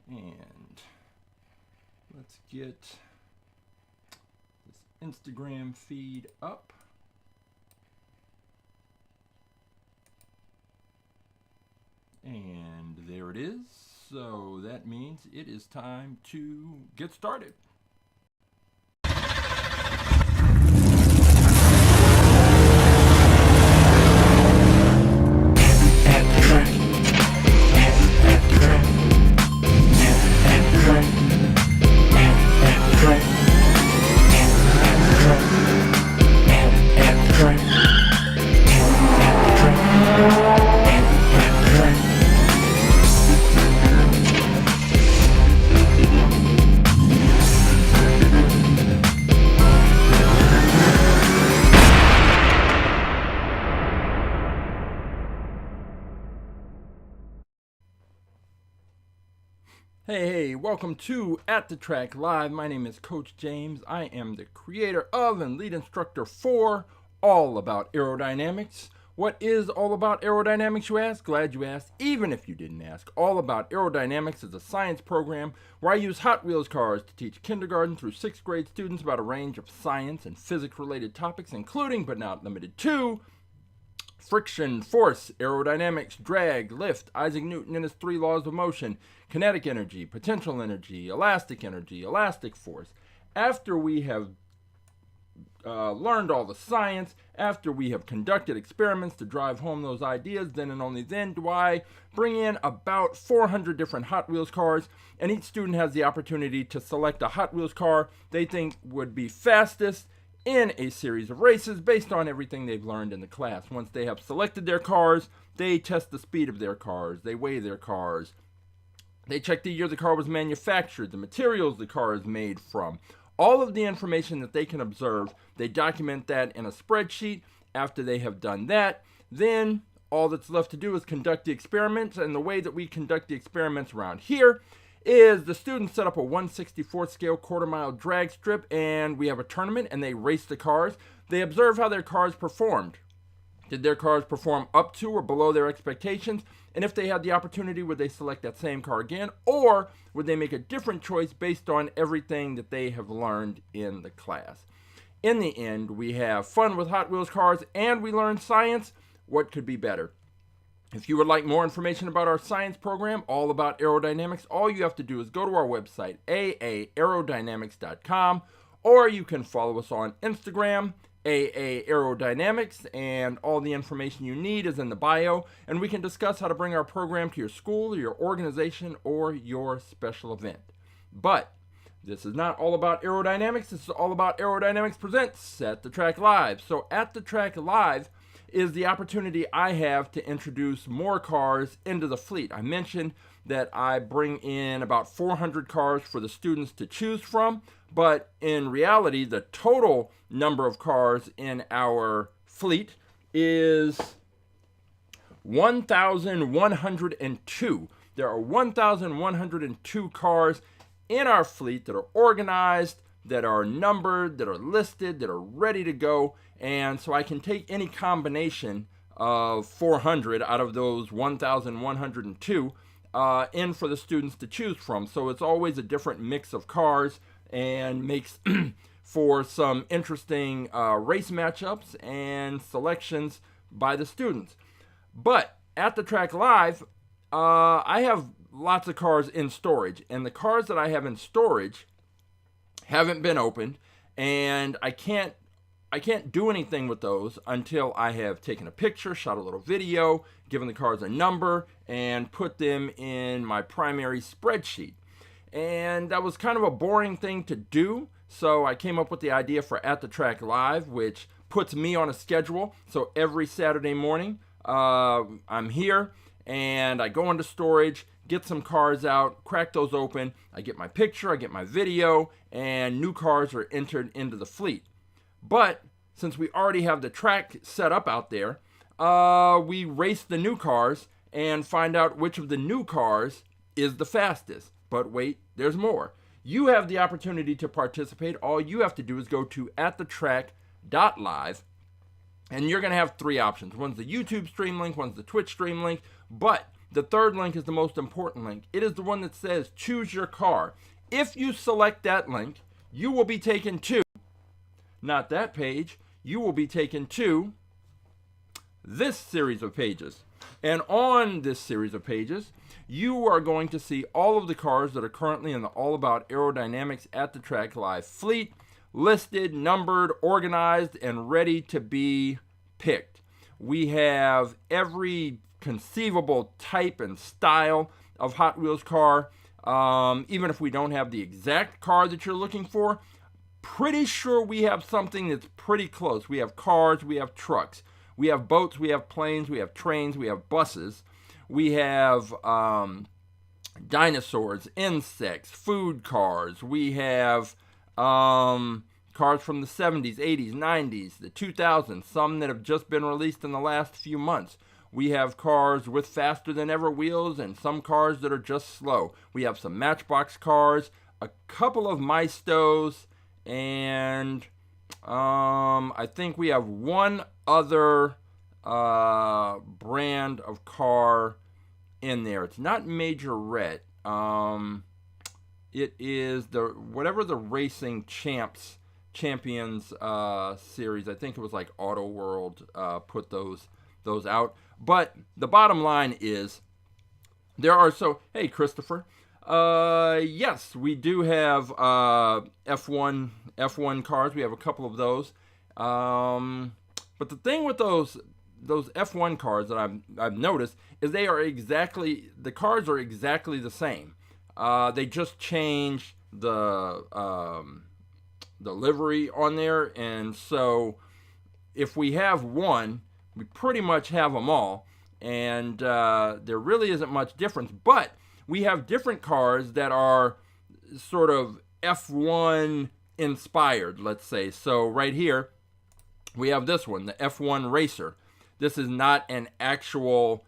And let's get this Instagram feed up. And there it is. So that means it is time to get started. Hey, welcome to AtTheTrack.live. My name is Coach James. I am the creator of and lead instructor for All About Aerodynamics. What is All About Aerodynamics, you ask? Glad you asked, even if you didn't ask. All About Aerodynamics is a science program where I use Hot Wheels cars to teach kindergarten through 6th grade students about a range of science and physics-related topics, including but not limited to friction, force, aerodynamics, drag, lift, Isaac Newton and his 3 laws of motion, kinetic energy, potential energy, elastic force. After we have learned all the science, after we have conducted experiments to drive home those ideas, then and only then do I bring in about 400 different Hot Wheels cars, and each student has the opportunity to select a Hot Wheels car they think would be fastest in a series of races based on everything they've learned in the class. Once they have selected their cars, they test the speed of their cars, they weigh their cars, they check the year the car was manufactured, the materials the car is made from. All of the information that they can observe, they document that in a spreadsheet. After they have done that, then all that's left to do is conduct the experiments, and the way that we conduct the experiments around here is the students set up a 1/64 scale quarter-mile drag strip, and we have a tournament, and they race the cars. They observe how their cars performed. Did their cars perform up to or below their expectations? And if they had the opportunity, would they select that same car again? Or would they make a different choice based on everything that they have learned in the class? In the end, we have fun with Hot Wheels cars and we learn science. What could be better? If you would like more information about our science program, All About Aerodynamics, all you have to do is go to our website, aaAerodynamics.com, or you can follow us on Instagram, AAAerodynamics, and all the information you need is in the bio, and we can discuss how to bring our program to your school, your organization, or your special event. But this is not all about aerodynamics. This is all about Aerodynamics Presents At The Track Live. So At The Track Live is the opportunity I have to introduce more cars into the fleet. I mentioned that I bring in about 400 cars for the students to choose from, but in reality, the total number of cars in our fleet is 1,102. There are 1,102 cars in our fleet that are organized, that are numbered, that are listed, that are ready to go. And so I can take any combination of 400 out of those 1,102 in for the students to choose from. So it's always a different mix of cars and makes for some interesting race matchups and selections by the students. But at the Track Live, I have lots of cars in storage, and the cars that I have in storage haven't been opened, and I can't do anything with those until I have taken a picture, shot a little video, given the cars a number, and put them in my primary spreadsheet. And that was kind of a boring thing to do, so I came up with the idea for At The Track Live, which puts me on a schedule. So every Saturday morning, I'm here, and I go into storage, get some cars out, crack those open, I get my picture, I get my video, and new cars are entered into the fleet. But since we already have the track set up out there, we race the new cars and find out which of the new cars is the fastest. But wait, there's more. You have the opportunity to participate. All you have to do is go to AtTheTrack.live, and you're going to have 3 options. One's the YouTube stream link, one's the Twitch stream link, but The third link is the most important link. It is the one that says choose your car. If you select that link, you will be taken to, not that page, you will be taken to this series of pages. And on this series of pages, you are going to see all of the cars that are currently in the All About Aerodynamics at the Track Live fleet, listed, numbered, organized, and ready to be picked. We have every conceivable type and style of Hot Wheels car. Even if we don't have the exact car that you're looking for, pretty sure we have something that's pretty close. We have cars, we have trucks, we have boats, we have planes, we have trains, we have buses, we have dinosaurs, insects, food cars, we have cars from the 70s, 80s, 90s, the 2000s, some that have just been released in the last few months. We have cars with faster than ever wheels and some cars that are just slow. We have some Matchbox cars, a couple of Maestos, and I think we have one other brand of car in there. It's not Majorette. It is whatever the Racing Champions series. I think it was like Auto World put those out. But the bottom line is there are hey Christopher, yes, we do have F1 cars. We have a couple of those. But the thing with those F1 cars that I've noticed is the cars are exactly the same. They just changed the livery on there, and so if we have one, we pretty much have them all, and there really isn't much difference. But we have different cars that are sort of F1 inspired, let's say. So right here, we have this one, the F1 Racer. This is not actually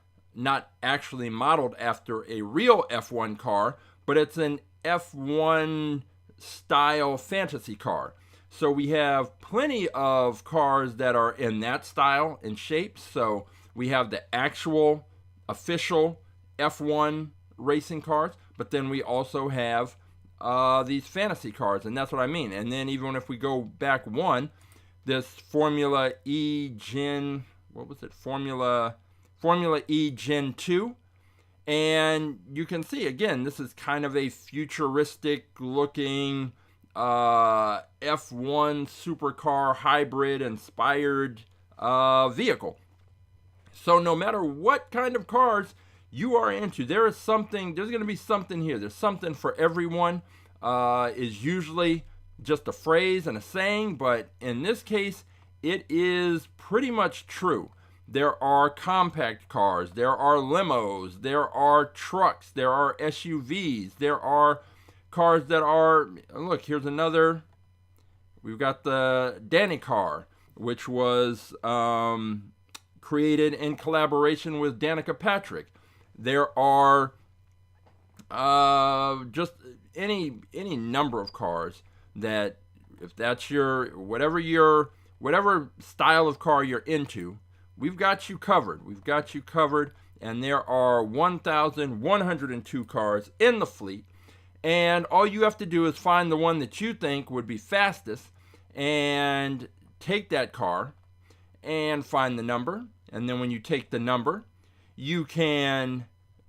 modeled after a real F1 car, but it's an F1 style fantasy car. So we have plenty of cars that are in that style and shape. So we have the actual official F1 racing cars, but then we also have these fantasy cars, and that's what I mean. And then even if we go back one, this Formula E Gen, Formula E Gen 2. And you can see, again, this is kind of a futuristic looking F1 supercar hybrid inspired vehicle. So no matter what kind of cars you are into, there's going to be something here. There's something for everyone. Is usually just a phrase and a saying, but in this case, it is pretty much true. There are compact cars, there are limos, there are trucks, there are SUVs, there are cars that are, look, here's another, we've got the Danny car, which was created in collaboration with Danica Patrick. There are just any number of cars that, if that's whatever style of car you're into, we've got you covered. We've got you covered, and there are 1,102 cars in the fleet, and all you have to do is find the one that you think would be fastest and take that car and find the number, and then when you take the number, you can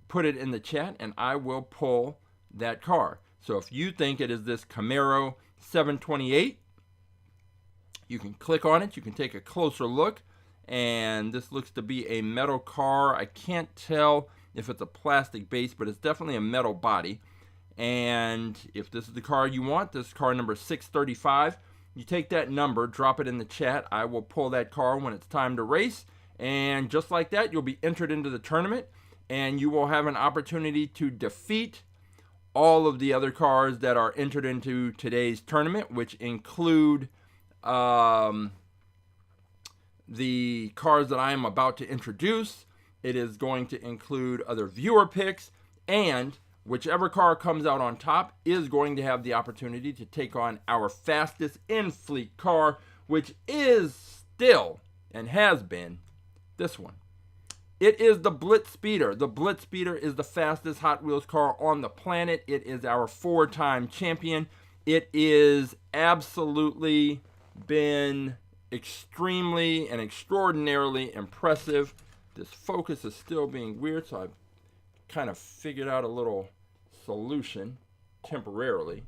put it in the chat, and I will pull that car. So if you think it is this Camaro 728, you can click on it, you can take a closer look, and this looks to be a metal car. I can't tell if it's a plastic base, but it's definitely a metal body. And if this is the car you want, this is car number 635, you take that number, drop it in the chat. I will pull that car when it's time to race, and just like that, you'll be entered into the tournament, and you will have an opportunity to defeat all of the other cars that are entered into today's tournament, which include the cars that I am about to introduce. It is going to include other viewer picks, and whichever car comes out on top is going to have the opportunity to take on our fastest in-fleet car, which is still and has been this one, It is the BlitzSpeeder. The BlitzSpeeder is the fastest Hot Wheels car on the planet. It is our 4-time champion. It is absolutely been extremely and extraordinarily impressive. This focus is still being weird, so I've kind of figured out a little solution temporarily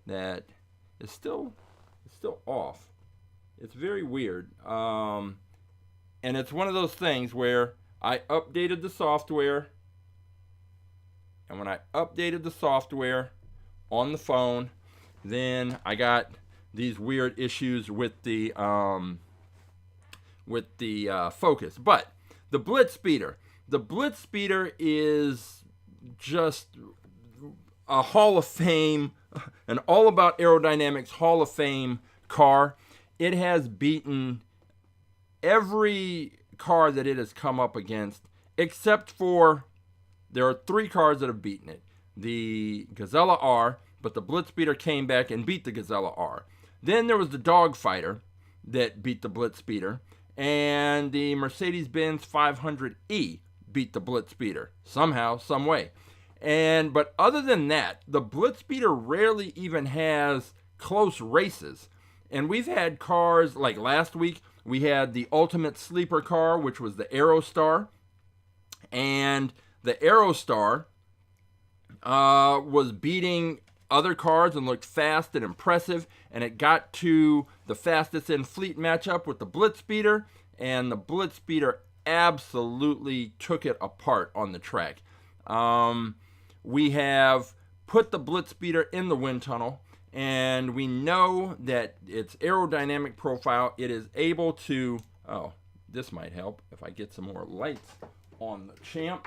that is still off. It's very weird. And it's one of those things where I updated the software, and when I updated the software on the phone, then I got these weird issues with the focus. But the BlitzSpeeder is just a Hall of Fame, an all about aerodynamics Hall of Fame car. It has beaten every car that it has come up against, except for, there are 3 cars that have beaten it. The Gazella R, but the BlitzSpeeder came back and beat the Gazella R. Then there was the Dogfighter that beat the BlitzSpeeder, and the Mercedes-Benz 500E beat the BlitzSpeeder somehow, some way. But other than that, the BlitzSpeeder rarely even has close races. And we've had cars, like last week, we had the ultimate sleeper car, which was the Aerostar. And the Aerostar was beating other cars and looked fast and impressive. And it got to the fastest in fleet matchup with the BlitzSpeeder. And the BlitzSpeeder absolutely took it apart on the track. We have put the BlitzSpeeder in the wind tunnel. And we know that its aerodynamic profile, it is able to, oh, this might help if I get some more lights on the Champ.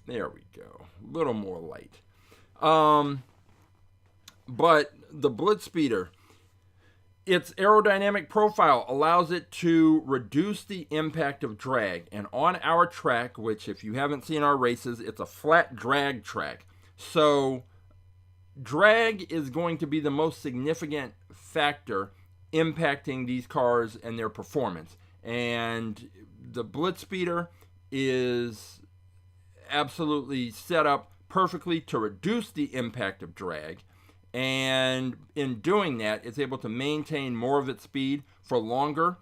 There we go, a little more light. But the BlitzSpeeder, its aerodynamic profile allows it to reduce the impact of drag. And on our track, which if you haven't seen our races, it's a flat drag track. So drag is going to be the most significant factor impacting these cars and their performance. And the BlitzSpeeder is absolutely set up perfectly to reduce the impact of drag. And in doing that, it's able to maintain more of its speed for longer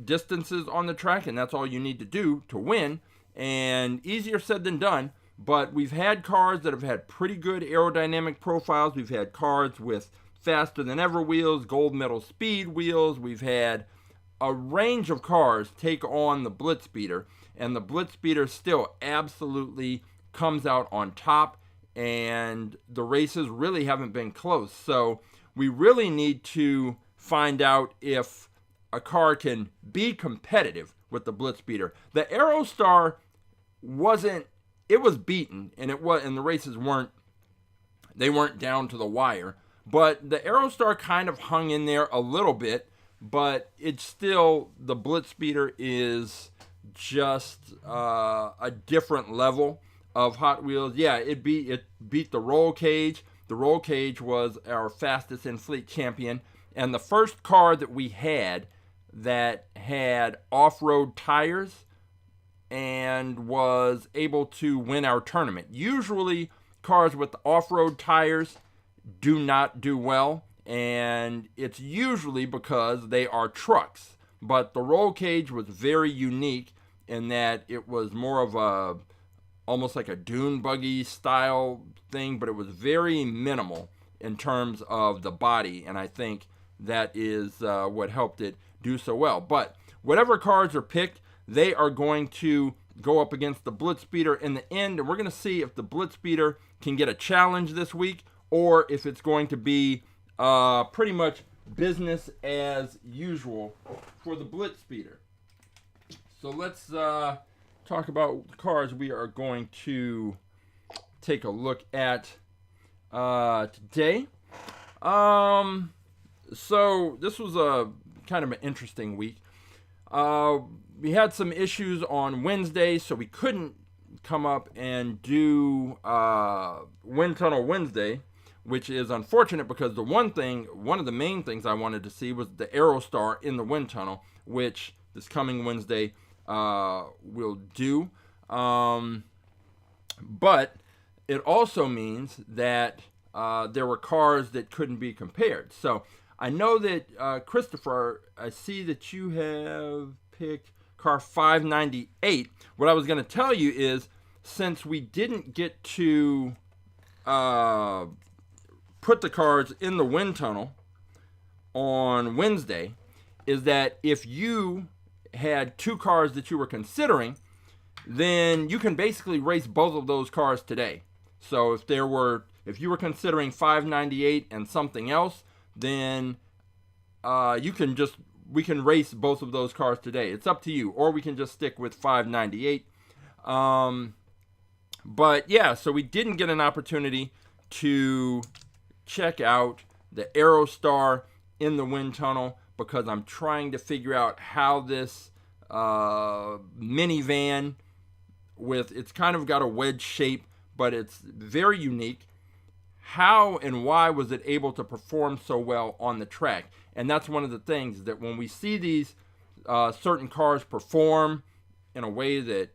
distances on the track, and that's all you need to do to win. And easier said than done, but we've had cars that have had pretty good aerodynamic profiles. We've had cars with faster than ever wheels, gold medal speed wheels. We've had a range of cars take on the BlitzSpeeder, and the BlitzSpeeder still absolutely comes out on top. And the races really haven't been close. So we really need to find out if a car can be competitive with the BlitzSpeeder. The Aerostar wasn't, it was beaten, and the races weren't down to the wire. But the Aerostar kind of hung in there a little bit, but it's still, the BlitzSpeeder is just a different level of Hot Wheels. Yeah, it beat the Roll Cage. The Roll Cage was our fastest in fleet champion, and the first car that we had that had off-road tires and was able to win our tournament. Usually cars with off-road tires do not do well, and it's usually because they are trucks. But the Roll Cage was very unique in that it was more of a almost like a dune buggy style thing, but it was very minimal in terms of the body, and I think that is what helped it do so well. But whatever cars are picked, they are going to go up against the BlitzSpeeder in the end, and we're going to see if the BlitzSpeeder can get a challenge this week, or if it's going to be pretty much business as usual for the BlitzSpeeder. So let's talk about the cars we are going to take a look at today. So this was a kind of an interesting week. We had some issues on Wednesday, so we couldn't come up and do Wind Tunnel Wednesday. which is unfortunate because one of the main things I wanted to see was the Aerostar in the wind tunnel, which this coming Wednesday will do. But it also means that there were cars that couldn't be compared. So I know that, Christopher, I see that you have picked car 598. What I was going to tell you is, since we didn't get to put the cars in the wind tunnel on Wednesday, is that if you had two cars that you were considering, then you can basically race both of those cars today. So if you were considering 598 and something else, then we can race both of those cars today. It's up to you, or we can just stick with 598. But yeah, so we didn't get an opportunity to check out the Aerostar in the wind tunnel because I'm trying to figure out how this minivan it's kind of got a wedge shape, but it's very unique. How and why was it able to perform so well on the track? And that's one of the things, that when we see these certain cars perform in a way that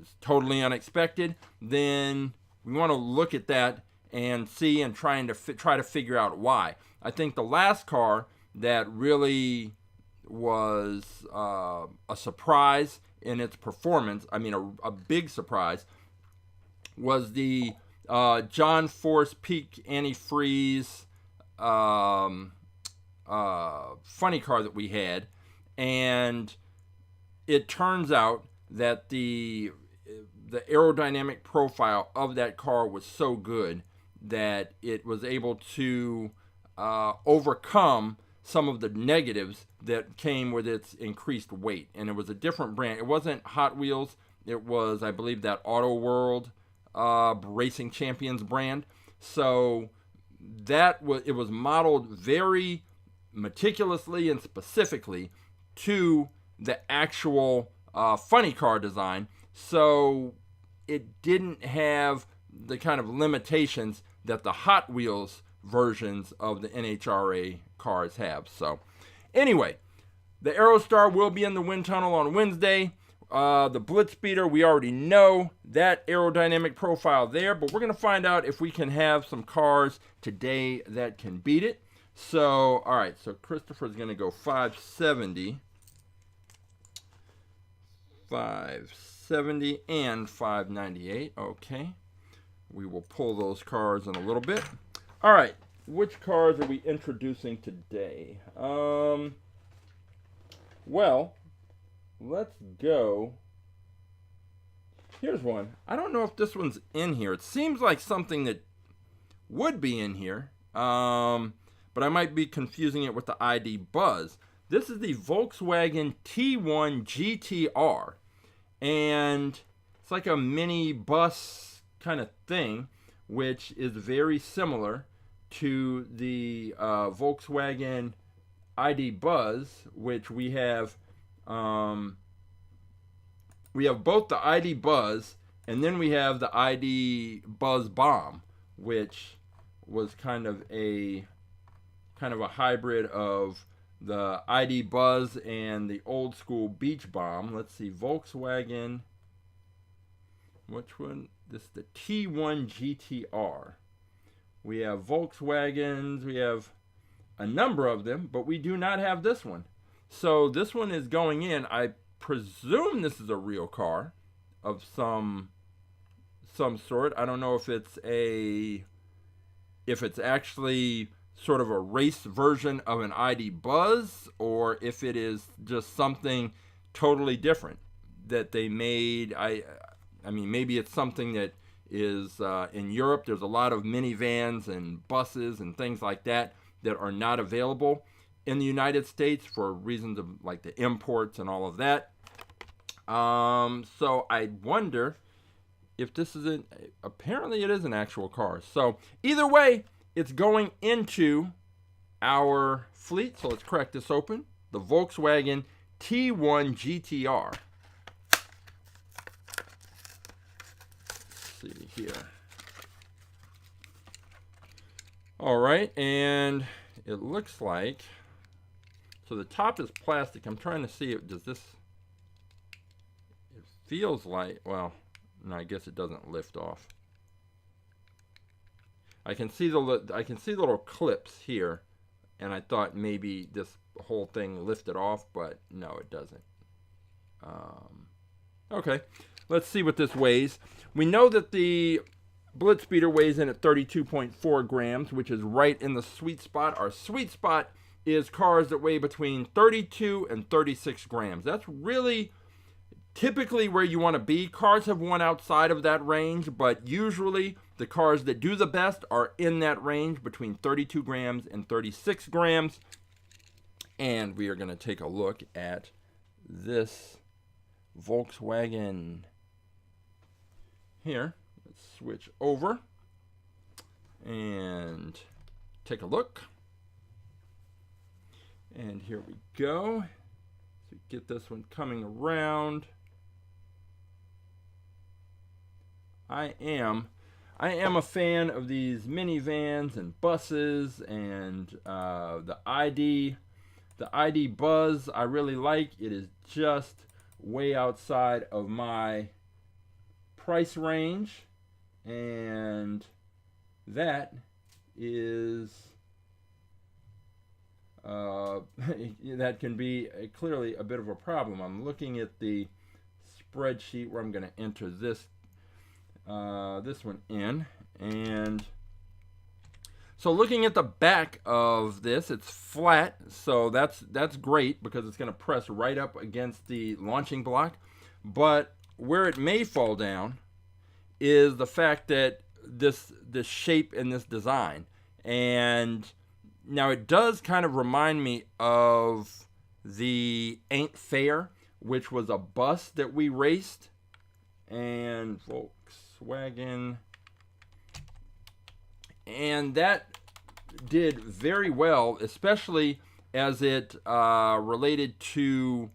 is totally unexpected, then we want to look at that and see and try to figure out why. I think the last car that really was a surprise in its performance, I mean a big surprise, was the John Force Peak Antifreeze funny car that we had. And it turns out that the aerodynamic profile of that car was so good that it was able to overcome some of the negatives that came with its increased weight. And it was a different brand. It wasn't Hot Wheels. It was, I believe, that Auto World Racing Champions brand. So it was modeled very meticulously and specifically to the actual funny car design. So it didn't have the kind of limitations that the Hot Wheels versions of the NHRA cars have. So anyway, the Aerostar will be in the wind tunnel on Wednesday. The BlitzSpeeder, we already know that aerodynamic profile there, but we're going to find out if we can have some cars today that can beat it. So, all right, so Christopher's going to go 570, and 598. Okay, we will pull those cars in a little bit. All right, which cars are we introducing today? Well, let's go. Here's one. I don't know if this one's in here. It seems like something that would be in here, but I might be confusing it with the ID Buzz. This is the Volkswagen T1-GTR, and it's like a mini bus kind of thing, which is very similar to the Volkswagen ID Buzz, which we have. We have both the ID Buzz, and then we have the ID Buzz Bomb, which was kind of a hybrid of the ID Buzz and the old school Beach Bomb. Let's see, Volkswagen. Which one? This is the T1-GTR. We have Volkswagens. We have a number of them, but we do not have this one. So this one is going in. I presume this is a real car of some sort. I don't know if it's actually sort of a race version of an ID Buzz, or if it is just something totally different that they made. I mean, maybe it's something that is in Europe. There's a lot of minivans and buses and things like that are not available in the United States for reasons of like the imports and all of that. So I wonder if this is apparently it is an actual car. So either way, it's going into our fleet. So let's crack this open. The Volkswagen T1-GTR. Let's see here. All right, and it looks like, so the top is plastic. I'm trying to see if does this, it feels like, well, no, I guess it doesn't lift off. I can see the little clips here, and I thought maybe this whole thing lifted off, but no, it doesn't. Okay, let's see what this weighs. We know that the BlitzSpeeder weighs in at 32.4 grams, which is right in the sweet spot. Our sweet spot is cars that weigh between 32 and 36 grams. That's really typically where you want to be. Cars have won outside of that range, but usually the cars that do the best are in that range between 32 grams and 36 grams. And we are going to take a look at this Volkswagen here. Let's switch over and take a look. And here we go. So get this one coming around. I am a fan of these minivans and buses, and the ID Buzz I really like. It is just way outside of my price range, and that is that can be clearly a bit of a problem. I'm looking at the spreadsheet where I'm going to enter this one in, and so looking at the back of this, it's flat, so that's great because it's going to press right up against the launching block. But where it may fall down is the fact that this shape and this design. And now it does kind of remind me of the Ain't Fair, which was a bus that we raced, and Volkswagen, and that did very well, especially as it related to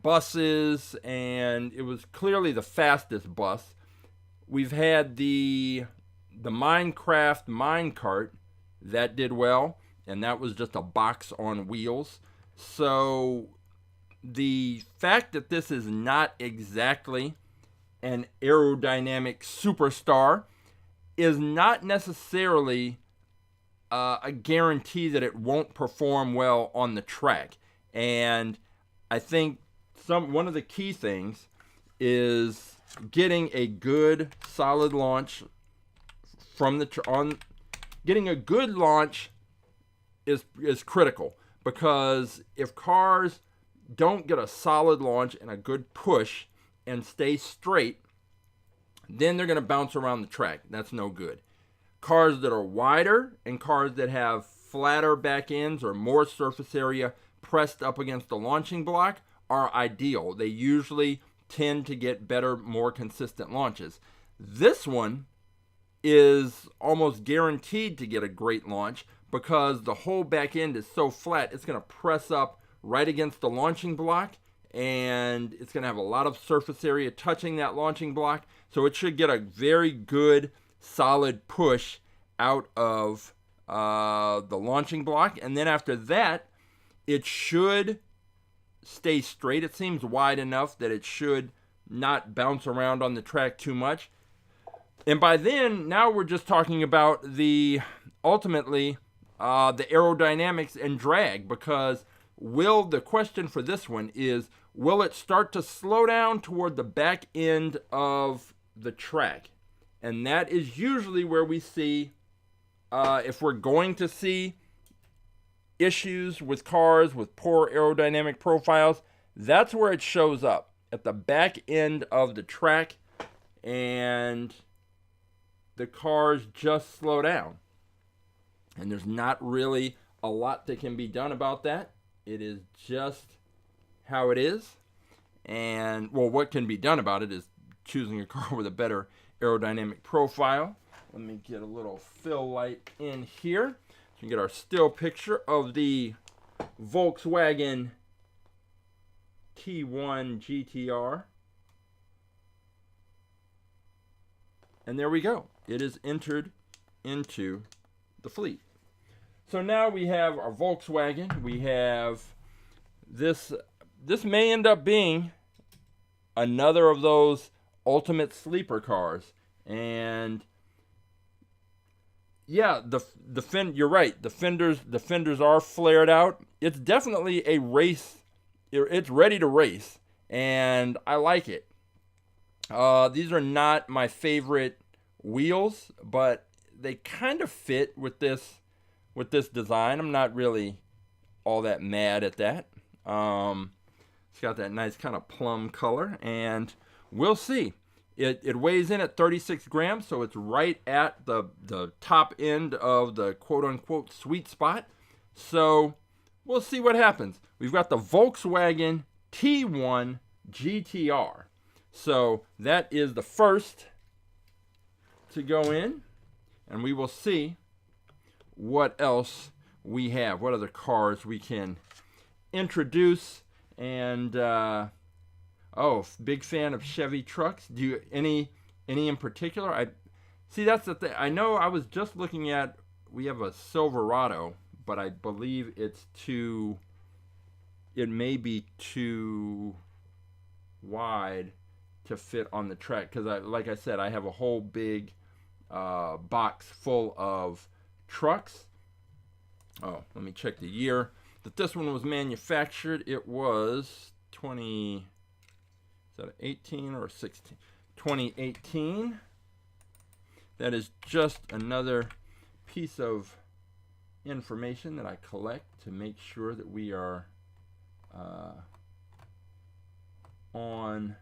buses, and it was clearly the fastest bus. We've had the Minecraft minecart that did well, and that was just a box on wheels. So the fact that this is not exactly an aerodynamic superstar is not necessarily a guarantee that it won't perform well on the track. And I think one of the key things is getting a good solid launch from getting a good launch is critical, because if cars don't get a solid launch and a good push and stay straight, then they're going to bounce around the track. That's no good. Cars that are wider and cars that have flatter back ends or more surface area pressed up against the launching block are ideal. They usually tend to get better, more consistent launches. This one is almost guaranteed to get a great launch because the whole back end is so flat, it's going to press up right against the launching block, and it's going to have a lot of surface area touching that launching block. So it should get a very good, solid push out of the launching block. And then after that, it should stay straight. It seems wide enough that it should not bounce around on the track too much. And by then, now we're just talking about ultimately the aerodynamics and drag, because the question for this one is, will it start to slow down toward the back end of the track? And that is usually where we see, if we're going to see issues with cars with poor aerodynamic profiles, that's where it shows up, at the back end of the track, and the cars just slow down. And there's not really a lot that can be done about that. It is just how it is. And, well, what can be done about it is choosing a car with a better aerodynamic profile. Let me get a little fill light in here. So you can get our still picture of the Volkswagen T1-GTR. And there we go. It is entered into the fleet. So now we have our Volkswagen. We have this. This may end up being another of those ultimate sleeper cars. And yeah, you're right. The fenders are flared out. It's definitely a race. It's ready to race, and I like it. These are not my favorite wheels, but they kind of fit with this design. I'm not really all that mad at that. It's got that nice kind of plum color, and we'll see. It weighs in at 36 grams, so it's right at the top end of the quote-unquote sweet spot. So we'll see what happens. We've got the Volkswagen T1-GTR. So that is the first to go in, and we will see what else we have, what other cars we can introduce. And big fan of Chevy trucks. Do you any in particular? I see, that's the thing. I know I was just looking at, we have a Silverado, but I believe it may be too wide to fit on the track, because like I said, I have a whole big box full of trucks. Oh, let me check the year that this one was manufactured. It was 2018 or 16? 2018. That is just another piece of information that I collect to make sure that we are on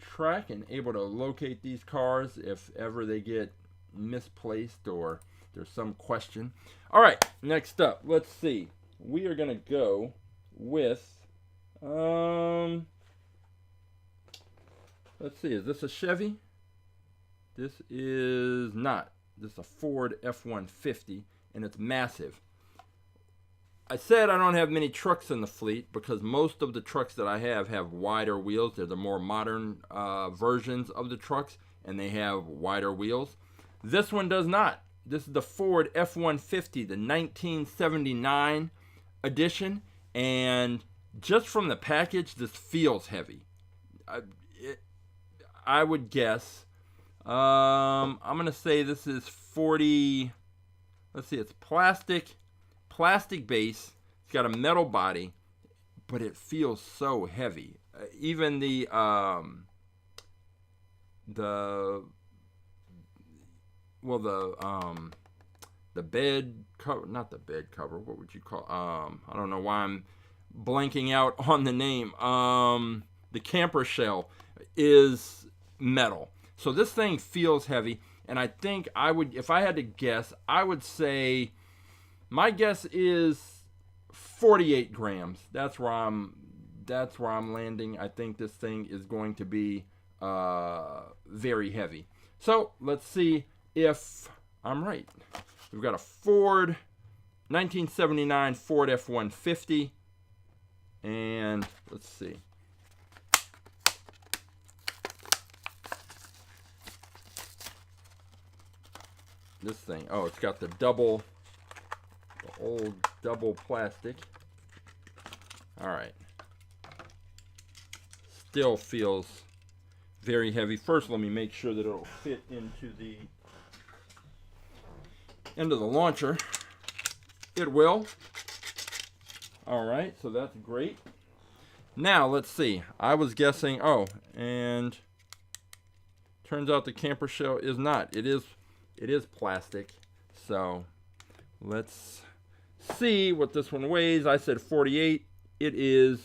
track and able to locate these cars if ever they get misplaced or there's some question. All right, next up, let's see. We are gonna go with let's see, is this a Chevy? This is not. This is a Ford F-150, and it's massive. I said I don't have many trucks in the fleet because most of the trucks that I have wider wheels. They're the more modern versions of the trucks, and they have wider wheels. This one does not. This is the Ford F-150, the 1979 edition, and just from the package, this feels heavy. I would guess. I'm going to say this is 40. Let's see, it's plastic base. It's got a metal body, but it feels so heavy. Even the bed cover, not the bed cover, what would you call, I don't know why I'm blanking out on the name. The camper shell is metal. So this thing feels heavy, and I think I would, if I had to guess, I would say my guess is 48 grams. That's where I'm landing. I think this thing is going to be very heavy. So let's see if I'm right. We've got a 1979 Ford F-150, and let's see. This thing, oh, it's got the old double plastic. All right. Still feels very heavy. First, let me make sure that it'll fit into the launcher. It will. All right, so that's great. Now, let's see. I was guessing, and turns out the camper shell is not. It is plastic. So let's see what this one weighs. I said 48. It is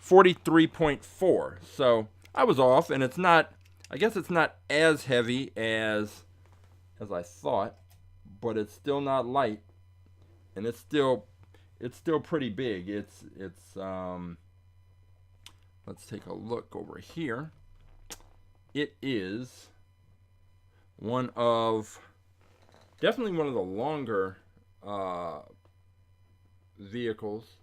43.4. So I was off, and it's not, I guess it's not as heavy as I thought, but it's still not light, and it's still pretty big. It's let's take a look over here. It is definitely one of the longer vehicles.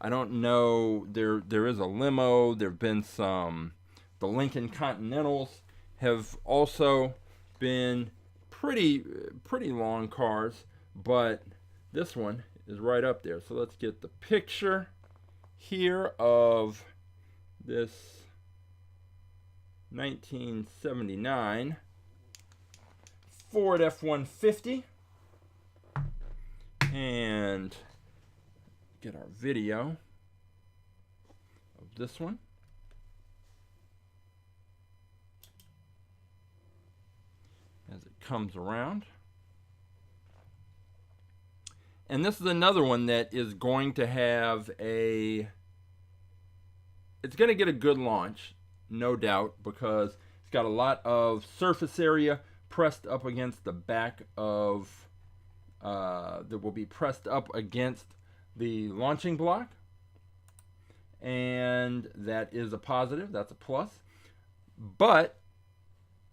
I don't know, there is a limo. There have been the Lincoln Continentals have also been pretty long cars, but this one is right up there. So let's get the picture here of this 1979 Ford F-150 and get our video of this one. As it comes around. And this is another one that is going to have it's going to get a good launch, no doubt, because it's got a lot of surface area pressed up against the back of, that will be pressed up against the launching block. And that is a positive, that's a plus. But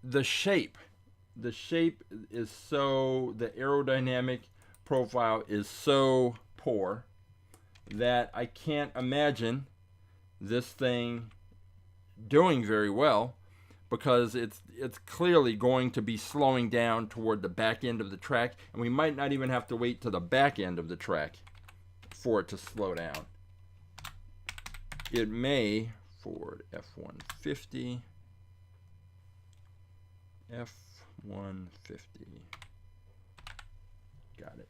the shape is so, the aerodynamic profile is so poor that I can't imagine this thing doing very well, because it's clearly going to be slowing down toward the back end of the track, and we might not even have to wait to the back end of the track for it to slow down. It may, Ford F-150, F-150, got it.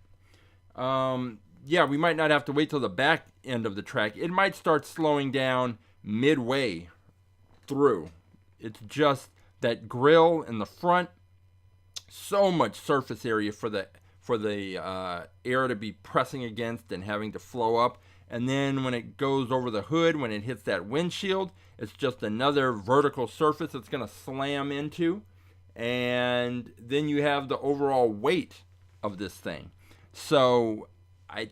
Yeah, we might not have to wait till the back end of the track. It might start slowing down midway through. It's just that grille in the front, so much surface area for the air to be pressing against and having to flow up. And then when it goes over the hood, when it hits that windshield, it's just another vertical surface it's going to slam into. And then you have the overall weight of this thing. So I'm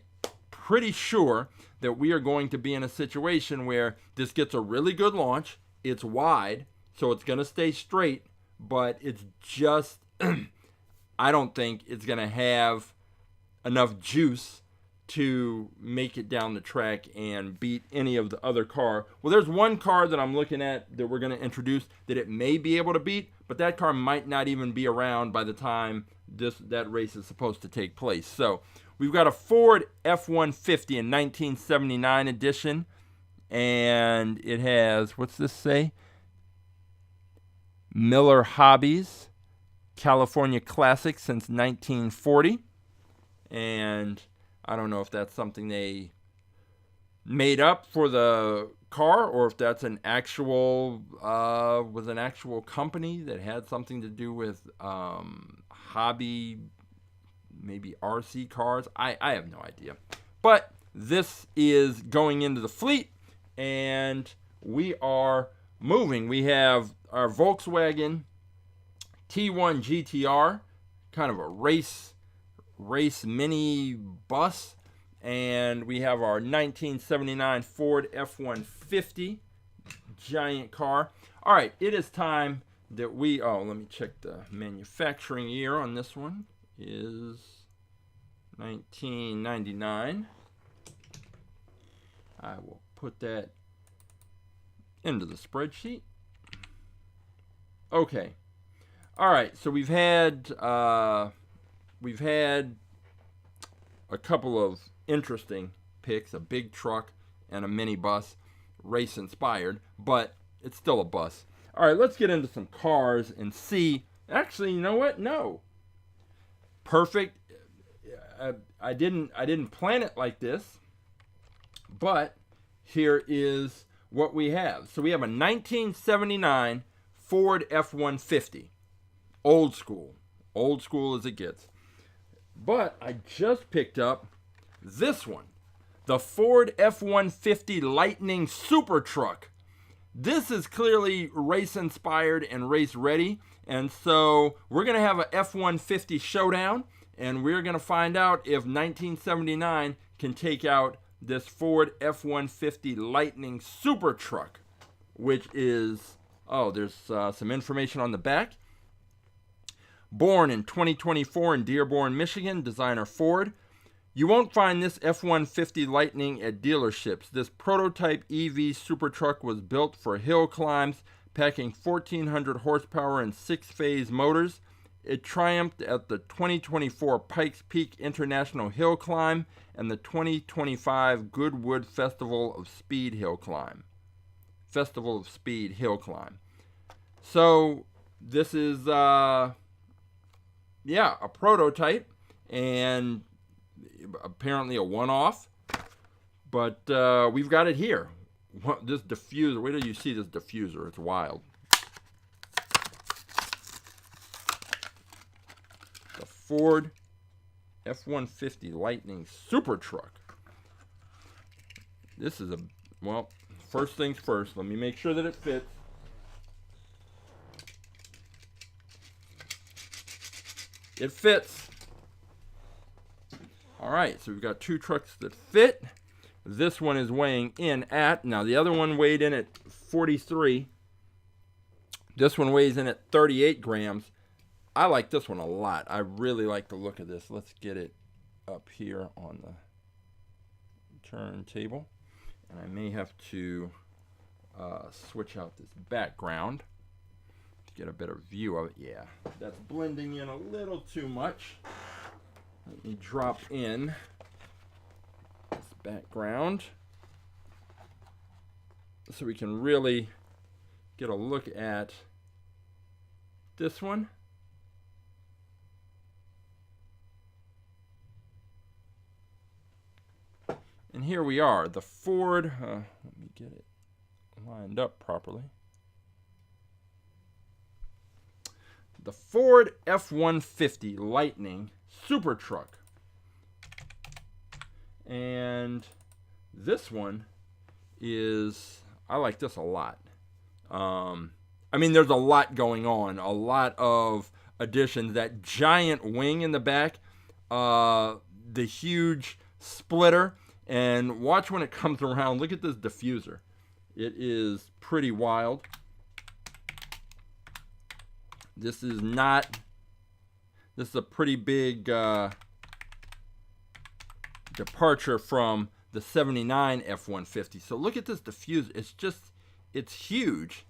pretty sure that we are going to be in a situation where this gets a really good launch. It's wide, so it's going to stay straight, but it's just, I don't think it's going to have enough juice to make it down the track and beat any of the other car. Well, there's one car that I'm looking at that we're going to introduce that it may be able to beat, but that car might not even be around by the time that race is supposed to take place. So we've got a Ford F-150 in 1979 edition, and it has, what's this say? Miller Hobbies, California Classic since 1940. And I don't know if that's something they made up for the car, or if that's an actual was an actual company that had something to do with hobby, maybe RC cars. I have no idea. But this is going into the fleet, and we are moving. We have our Volkswagen T1-GTR, kind of a race mini bus, and we have our 1979 Ford F-150 giant car. All right, it is time that we, let me check the manufacturing year on this one, is 1999. I will put that into the spreadsheet. Okay. All right, so we've had a couple of interesting picks, a big truck and a mini bus, race inspired, but it's still a bus. All right, let's get into some cars and see. Actually, you know what? No. Perfect. I didn't plan it like this, but here is what we have. So we have a 1979 Ford F-150. Old school as it gets. But I just picked up this one, the Ford F-150 Lightning Supertruck. This is clearly race inspired and race ready, and so we're going to have a F-150 showdown, and we're going to find out if 1979 can take out this Ford F-150 Lightning Supertruck, which is, there's some information on the back. Born in 2024 in Dearborn, Michigan, designer Ford. You won't find this F-150 Lightning at dealerships. This prototype EV Supertruck was built for hill climbs, packing 1,400 horsepower and 6-phase motors. It triumphed at the 2024 Pikes Peak International Hill Climb and the 2025 Goodwood Festival of Speed Hill Climb. So this is, a prototype and apparently a one-off. But we've got it here. This diffuser, wait till you see this diffuser. It's wild. The Ford F-150 Lightning Supertruck. This is first things first. Let me make sure that it fits. It fits. All right, so we've got two trucks that fit. This one is weighing in at, now the other one weighed in at 43. This one weighs in at 38 grams. I like this one a lot. I really like the look of this. Let's get it up here on the turntable. And I may have to switch out this background to get a better view of it. Yeah, that's blending in a little too much. Let me drop in this background so we can really get a look at this one. And here we are, the Ford, let me get it lined up properly. The Ford F-150 Lightning Supertruck. And this one is, I like this a lot. I mean, there's a lot going on, a lot of additions. That giant wing in the back, the huge splitter, and watch when it comes around. Look at this diffuser. It is pretty wild. This is a pretty big departure from the 79 F-150. So look at this diffuser. It's huge.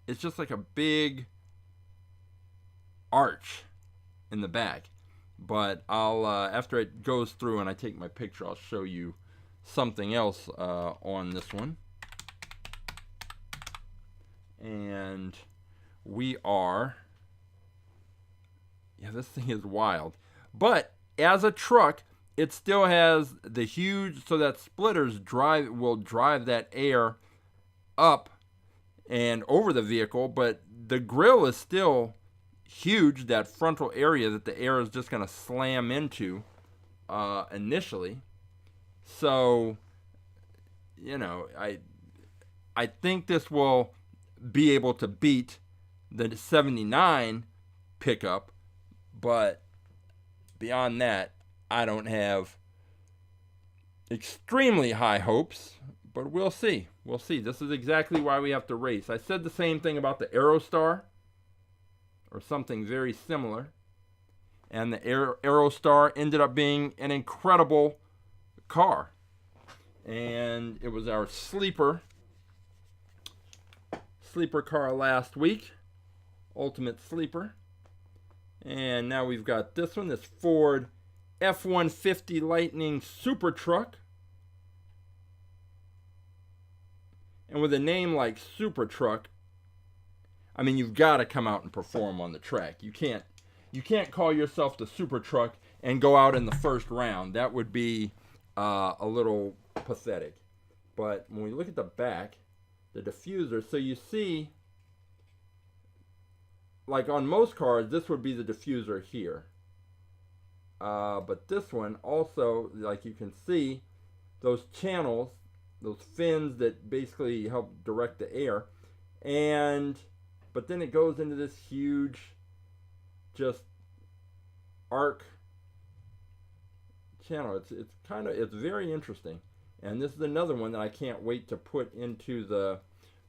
It's just like a big arch in the back. But I'll, after it goes through and I take my picture, I'll show you something else on this one. And we are, this thing is wild. But as a truck, it still has the huge, so that splitters will drive that air up and over the vehicle, but the grill is still huge, that frontal area that the air is just going to slam into initially. So, I think this will be able to beat the 79 pickup, but beyond that, I don't have extremely high hopes, but we'll see. We'll see. This is exactly why we have to race. I said the same thing about the Aerostar, or something very similar, and the Aerostar ended up being an incredible car, and it was our sleeper car last week, ultimate sleeper. And now we've got this one, this Ford F-150 Lightning Supertruck. And with a name like Supertruck, I mean, you've got to come out and perform on the track. You can't call yourself the Supertruck and go out in the first round. That would be a little pathetic. But when we look at the back, the diffuser, so you see, like on most cars, this would be the diffuser here. But this one also, like you can see, those channels, those fins that basically help direct the air. But then it goes into this huge, just arc channel. It's very interesting. And this is another one that I can't wait to put into the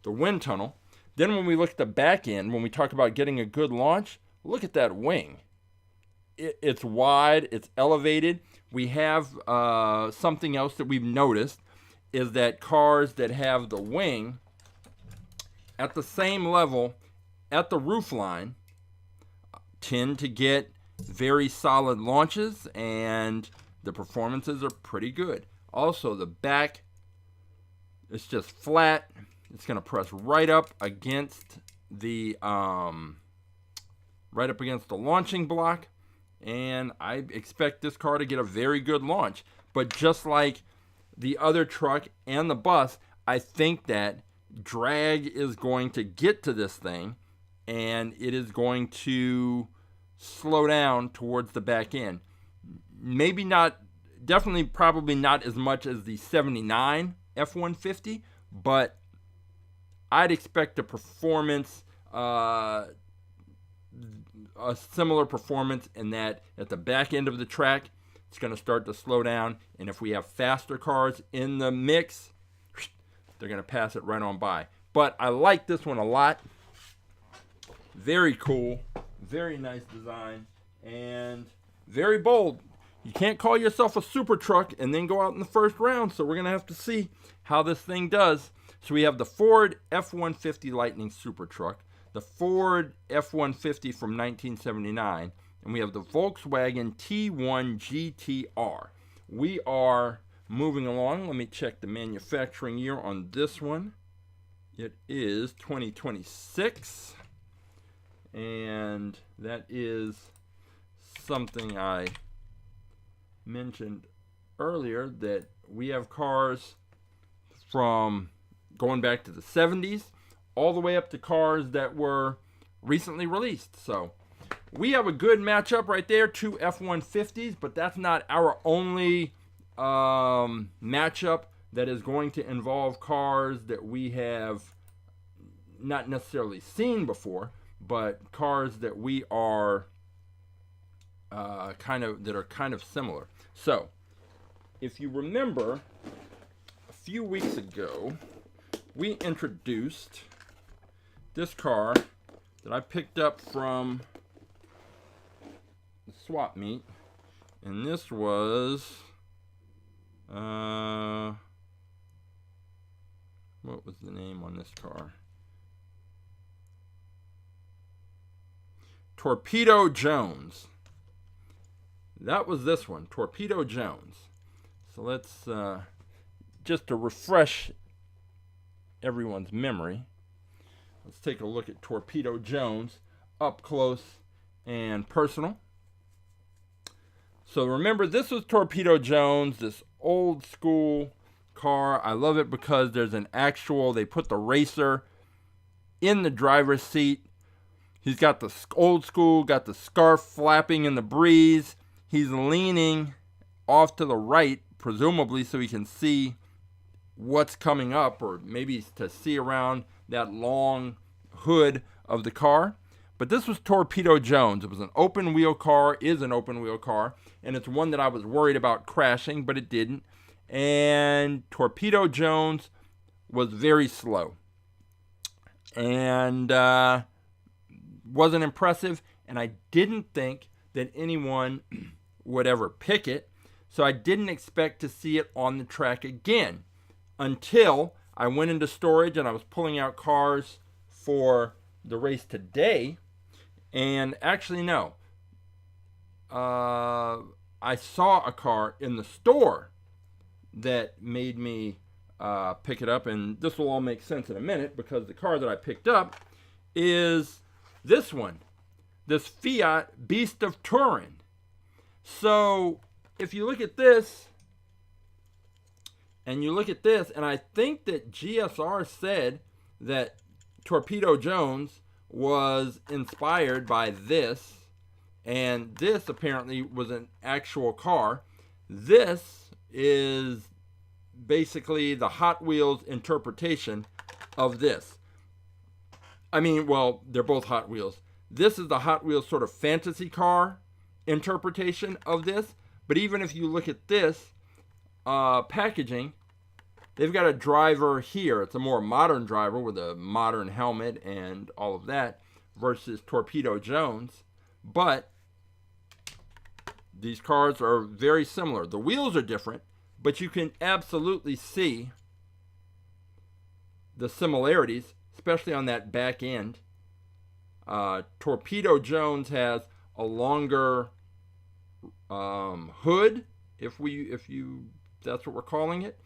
wind tunnel. Then when we look at the back end, when we talk about getting a good launch, look at that wing. It's wide, it's elevated. We have something else that we've noticed is that cars that have the wing at the same level at the roof line tend to get very solid launches, and the performances are pretty good. Also, the back, it's just flat. It's going to press right up against the launching block, and I expect this car to get a very good launch. But just like the other truck and the bus, I think that drag is going to get to this thing, and it is going to slow down towards the back end. Maybe not, definitely probably not as much as the 79 F-150, but I'd expect a performance, a similar performance, in that at the back end of the track, it's going to start to slow down, and if we have faster cars in the mix, they're going to pass it right on by. But I like this one a lot. Very cool, very nice design, and very bold. You can't call yourself a Supertruck and then go out in the first round, so we're going to have to see how this thing does. So we have the Ford F-150 Lightning Supertruck, the Ford F-150 from 1979, and we have the Volkswagen T1-GTR. We are moving along. Let me check the manufacturing year on this one. It is 2026. And that is something I mentioned earlier, that we have cars from going back to the 70s all the way up to cars that were recently released. So we have a good matchup right there, two F-150s, but that's not our only matchup that is going to involve cars that we have not necessarily seen before, but cars that we are kind of similar. So, if you remember, a few weeks ago, we introduced this car that I picked up from the swap meet, and this was what was the name on this car? Torpedo Jones. That was this one, Torpedo Jones. So let's, just to refresh everyone's memory, let's take a look at Torpedo Jones up close and personal. So remember, this was Torpedo Jones, this old school car. I love it because there's an actual, they put the racer in the driver's seat. He's got the old school, got the scarf flapping in the breeze. He's leaning off to the right, presumably so he can see what's coming up, or maybe to see around that long hood of the car. But this was Torpedo Jones. It was an open wheel car, is an open wheel car, and it's one that I was worried about crashing, but it didn't. And Torpedo Jones was very slow. And wasn't impressive, and I didn't think that anyone would ever pick it, so I didn't expect to see it on the track again until I went into storage and I was pulling out cars for the race today. And actually, no, I saw a car in the store that made me pick it up, and this will all make sense in a minute, because the car that I picked up is this one, this Fiat Beast of Turin. So if you look at this, and you look at this, and I think that GSR said that Torpedo Jones was inspired by this, and this apparently was an actual car. This is basically the Hot Wheels interpretation of this. I mean, well, they're both Hot Wheels. This is the Hot Wheels sort of fantasy car interpretation of this. But even if you look at this packaging, they've got a driver here. It's a more modern driver with a modern helmet and all of that versus Torpedo Jones. But these cars are very similar. The wheels are different, but you can absolutely see the similarities, especially on that back end. Torpedo Jones has a longer hood, if that's what we're calling it.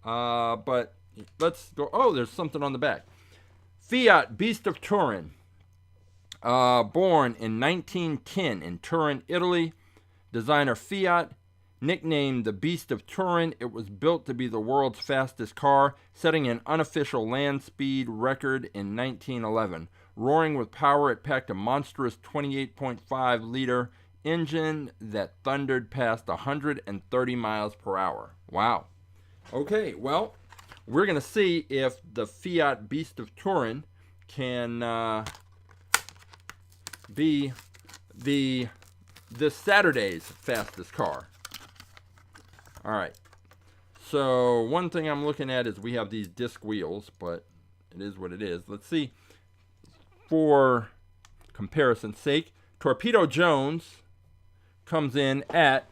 But let's go. Oh, there's something on the back. Fiat Beast of Turin. Born in 1910 in Turin, Italy. Designer Fiat. Nicknamed the Beast of Turin, it was built to be the world's fastest car, setting an unofficial land speed record in 1911. Roaring with power, it packed a monstrous 28.5-liter engine that thundered past 130 miles per hour. Wow. Okay, well, we're going to see if the Fiat Beast of Turin can be this Saturday's fastest car. All right. So one thing I'm looking at is we have these disc wheels, but it is what it is. Let's see. For comparison's sake, Torpedo Jones comes in at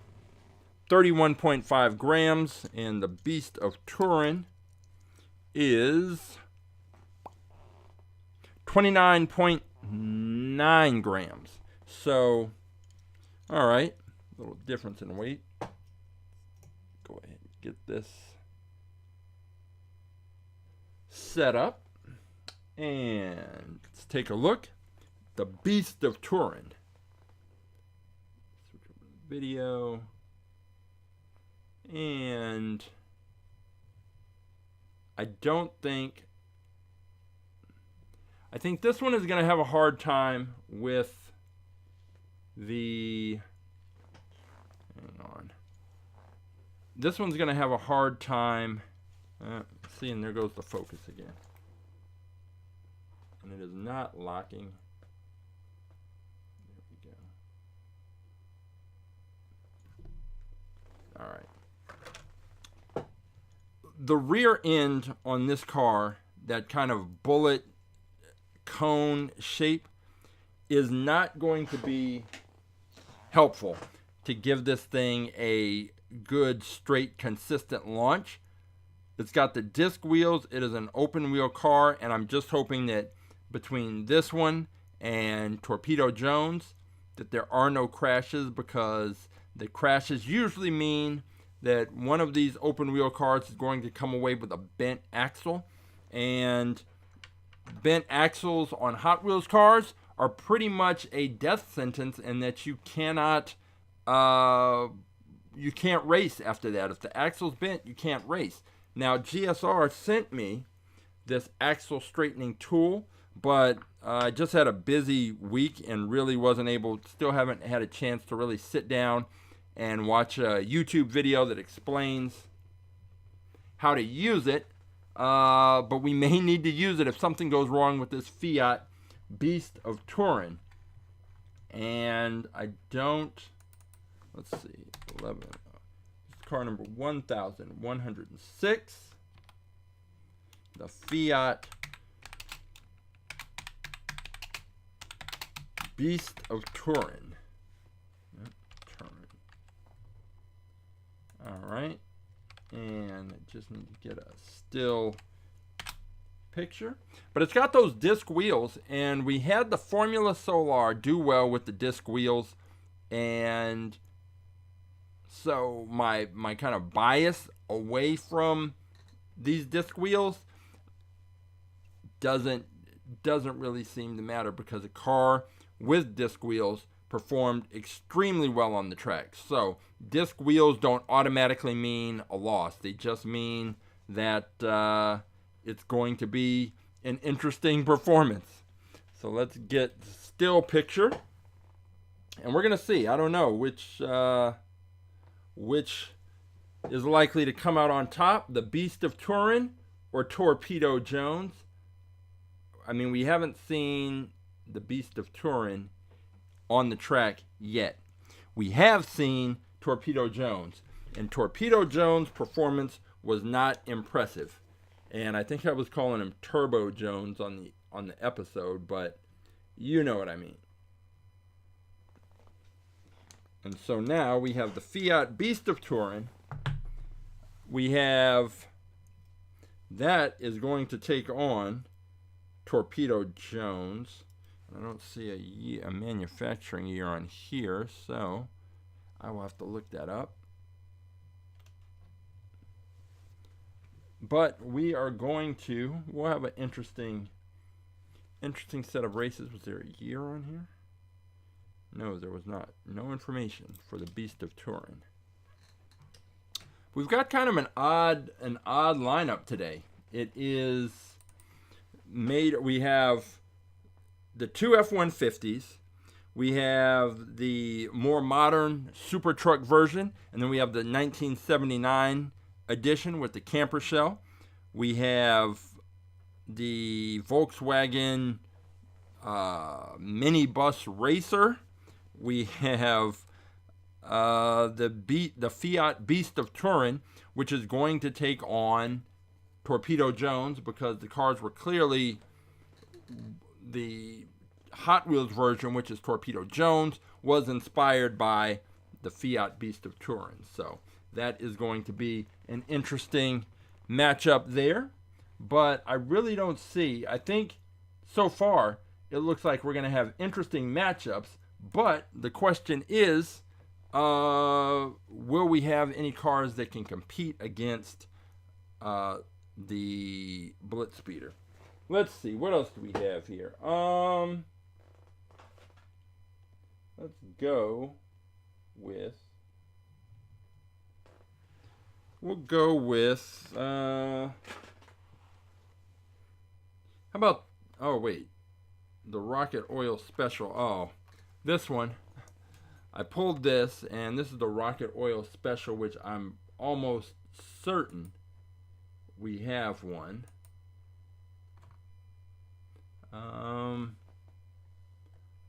31.5 grams, and the Beast of Turin is 29.9 grams. So, all right, a little difference in weight. Go ahead and get this set up, and let's take a look. The Beast of Turin. Switch over to the video, and I think this one is going to have a hard time with the, hang on. This one's going to have a hard time, see, and there goes the focus again. And it is not locking. There we go. All right. The rear end on this car, that kind of bullet cone shape, is not going to be helpful to give this thing a good, straight, consistent launch. It's got the disc wheels. It is an open wheel car, and I'm just hoping that between this one and Torpedo Jones that there are no crashes, because the crashes usually mean that one of these open wheel cars is going to come away with a bent axle, and bent axles on Hot Wheels cars are pretty much a death sentence, in that you can't race after that. If the axle's bent, you can't race. Now, GSR sent me this axle straightening tool, but I just had a busy week and really still haven't had a chance to really sit down and watch a YouTube video that explains how to use it. But we may need to use it if something goes wrong with this Fiat Beast of Turin. And I don't, let's see, 11. Car number 1106. The Fiat Beast of Turin. All right. And I just need to get a still picture. But it's got those disc wheels, and we had the Formula Solar do well with the disc wheels, and so my kind of bias away from these disc wheels doesn't really seem to matter, because a car with disc wheels performed extremely well on the track. So disc wheels don't automatically mean a loss. They just mean that it's going to be an interesting performance. So let's get still picture, and we're gonna see. I don't know which is likely to come out on top, the Beast of Turin or Torpedo Jones. I mean, we haven't seen the Beast of Turin on the track yet. We have seen Torpedo Jones, and Torpedo Jones' performance was not impressive. And I think I was calling him Turbo Jones on the episode, but you know what I mean. And so now we have the Fiat Beast of Turin. We have, that is going to take on Torpedo Jones. I don't see a manufacturing year on here, so I will have to look that up. But we are going to, we'll have an interesting set of races. Was there a year on here? No, there was not. No information for the Beast of Turin. We've got kind of an odd lineup today. It is made, we have the two F-150s, we have the more modern Supertruck version, and then we have the 1979 edition with the camper shell. We have the Volkswagen minibus racer. We have the Fiat Beast of Turin, which is going to take on Torpedo Jones, because the cars were clearly, the Hot Wheels version, which is Torpedo Jones, was inspired by the Fiat Beast of Turin. So that is going to be an interesting matchup there. But I really don't see, I think so far it looks like we're going to have interesting matchups. But the question is, will we have any cars that can compete against the BlitzSpeeder? Let's see, what else do we have here? Let's go with, we'll go with, how about, oh wait, the Rocket Oil Special. Oh, this one, I pulled this, and this is the Rocket Oil Special, which I'm almost certain we have one.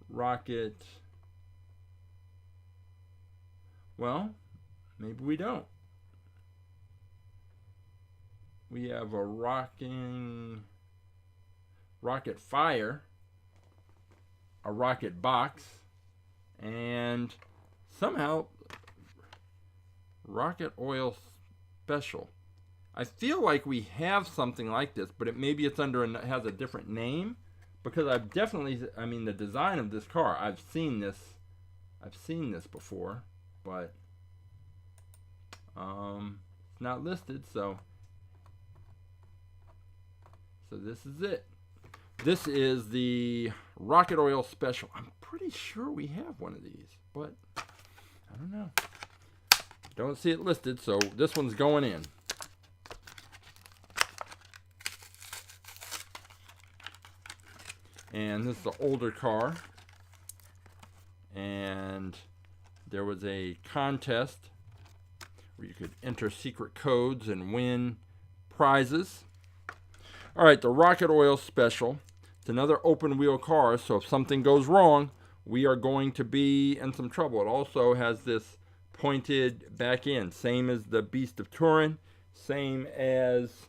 Rocket, well, maybe we don't. We have a Rocket Fire, a Rocket Box, and somehow Rocket Oil Special. I feel like we have something like this, but maybe it's under and has a different name, because I've definitely, I mean, the design of this car, I've seen this before, but it's not listed, so this is it. This is the Rocket Oil Special. I'm pretty sure we have one of these, but I don't know. Don't see it listed, so this one's going in. And this is the older car. And there was a contest where you could enter secret codes and win prizes. All right, the Rocket Oil Special. It's another open wheel car, so if something goes wrong, we are going to be in some trouble. It also has this pointed back end, same as the Beast of Turin, same as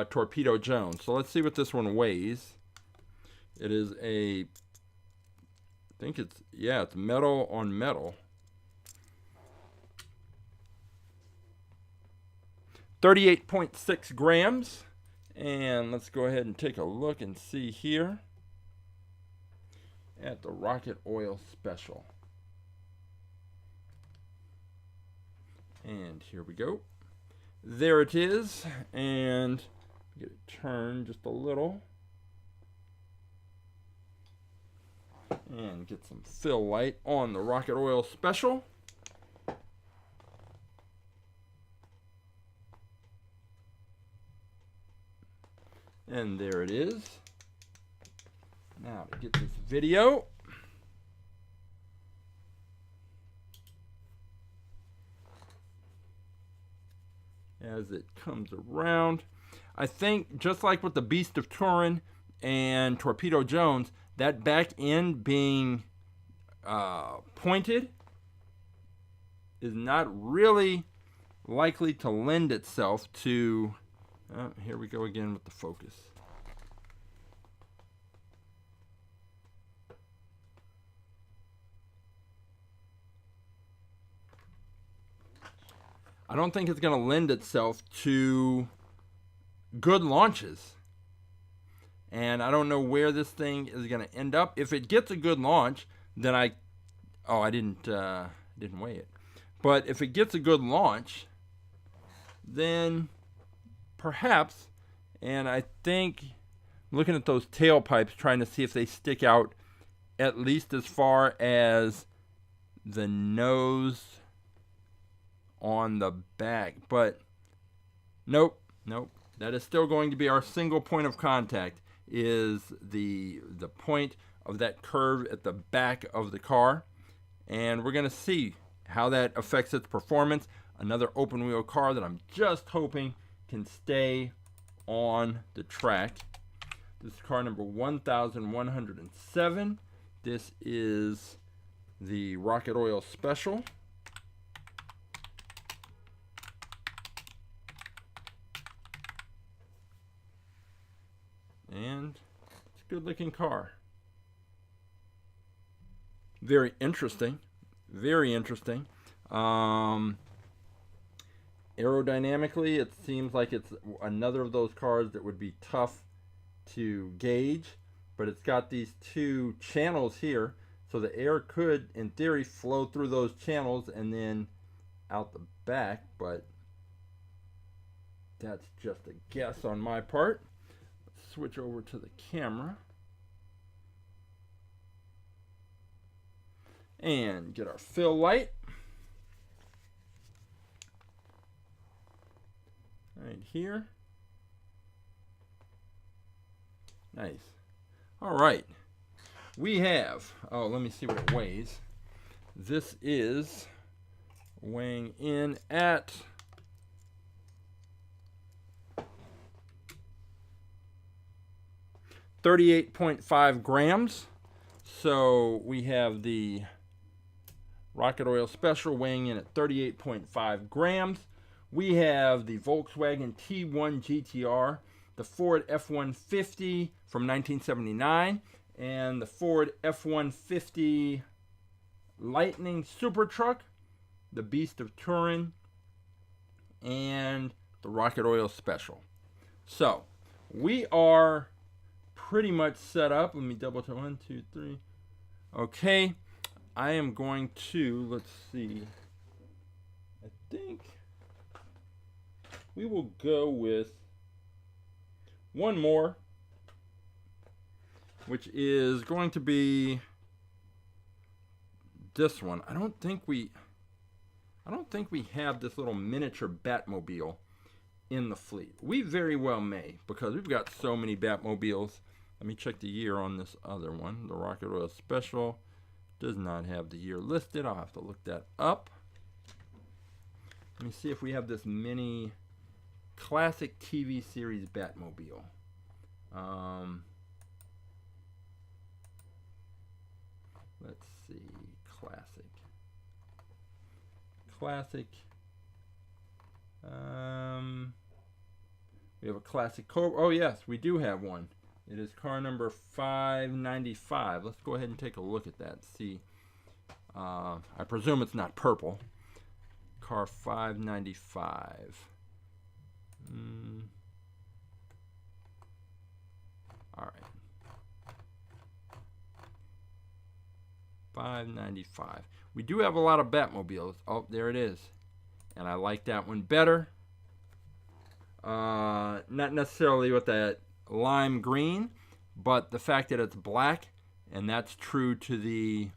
Torpedo Jones. So let's see what this one weighs. It is a, I think it's, yeah, it's metal on metal. 38.6 grams. And let's go ahead and take a look and see here at the Rocket Oil Special. And here we go. There it is. And get it turned just a little. And get some fill light on the Rocket Oil Special. And there it is. Now to get this video. As it comes around. I think just like with the Beast of Turin and Torpedo Jones, that back end being pointed is not really likely to lend itself to, here we go again with the focus. I don't think it's going to lend itself to good launches. and I don't know where this thing is going to end up. If it gets a good launch, then I didn't weigh it. But if it gets a good launch, then perhaps, and I think, looking at those tailpipes, trying to see if they stick out at least as far as the nose on the back. But nope. That is still going to be our single point of contact, is the point of that curve at the back of the car. And we're going to see how that affects its performance. Another open wheel car that I'm just hoping can stay on the track. This is car number 1107. This is the Rocket Oil Special. And it's a good looking car. Very interesting. Very interesting. Aerodynamically, it seems like it's another of those cars that would be tough to gauge, but it's got these two channels here, so the air could, in theory, flow through those channels and then out the back, but that's just a guess on my part. Let's switch over to the camera and get our fill light. Right here. Nice. All right. We have, let me see what it weighs. This is weighing in at 38.5 grams. So we have the Rocket Oil Special weighing in at 38.5 grams. We have the Volkswagen T1-GTR, the Ford F-150 from 1979, and the Ford F-150 Lightning Supertruck, the Beast of Turin, and the Rocket Oil Special. So we are pretty much set up. Let me double check. 1, 2, 3. Okay. I am going to, let's see. I think we will go with one more, which is going to be this one. I don't think we have this little miniature Batmobile in the fleet. We very well may, because we've got so many Batmobiles. Let me check the year on this other one. The Rocket Oil Special does not have the year listed. I'll have to look that up. Let me see if we have this mini classic TV series Batmobile. Let's see. Classic. We have a classic Coupe. Oh yes, we do have one. It is car number 595. Let's go ahead and take a look at that. See, I presume it's not purple. Car 595. All right. 595. We do have a lot of Batmobiles. Oh, there it is. And I like that one better. Not necessarily with that lime green, but the fact that it's black, and that's true to the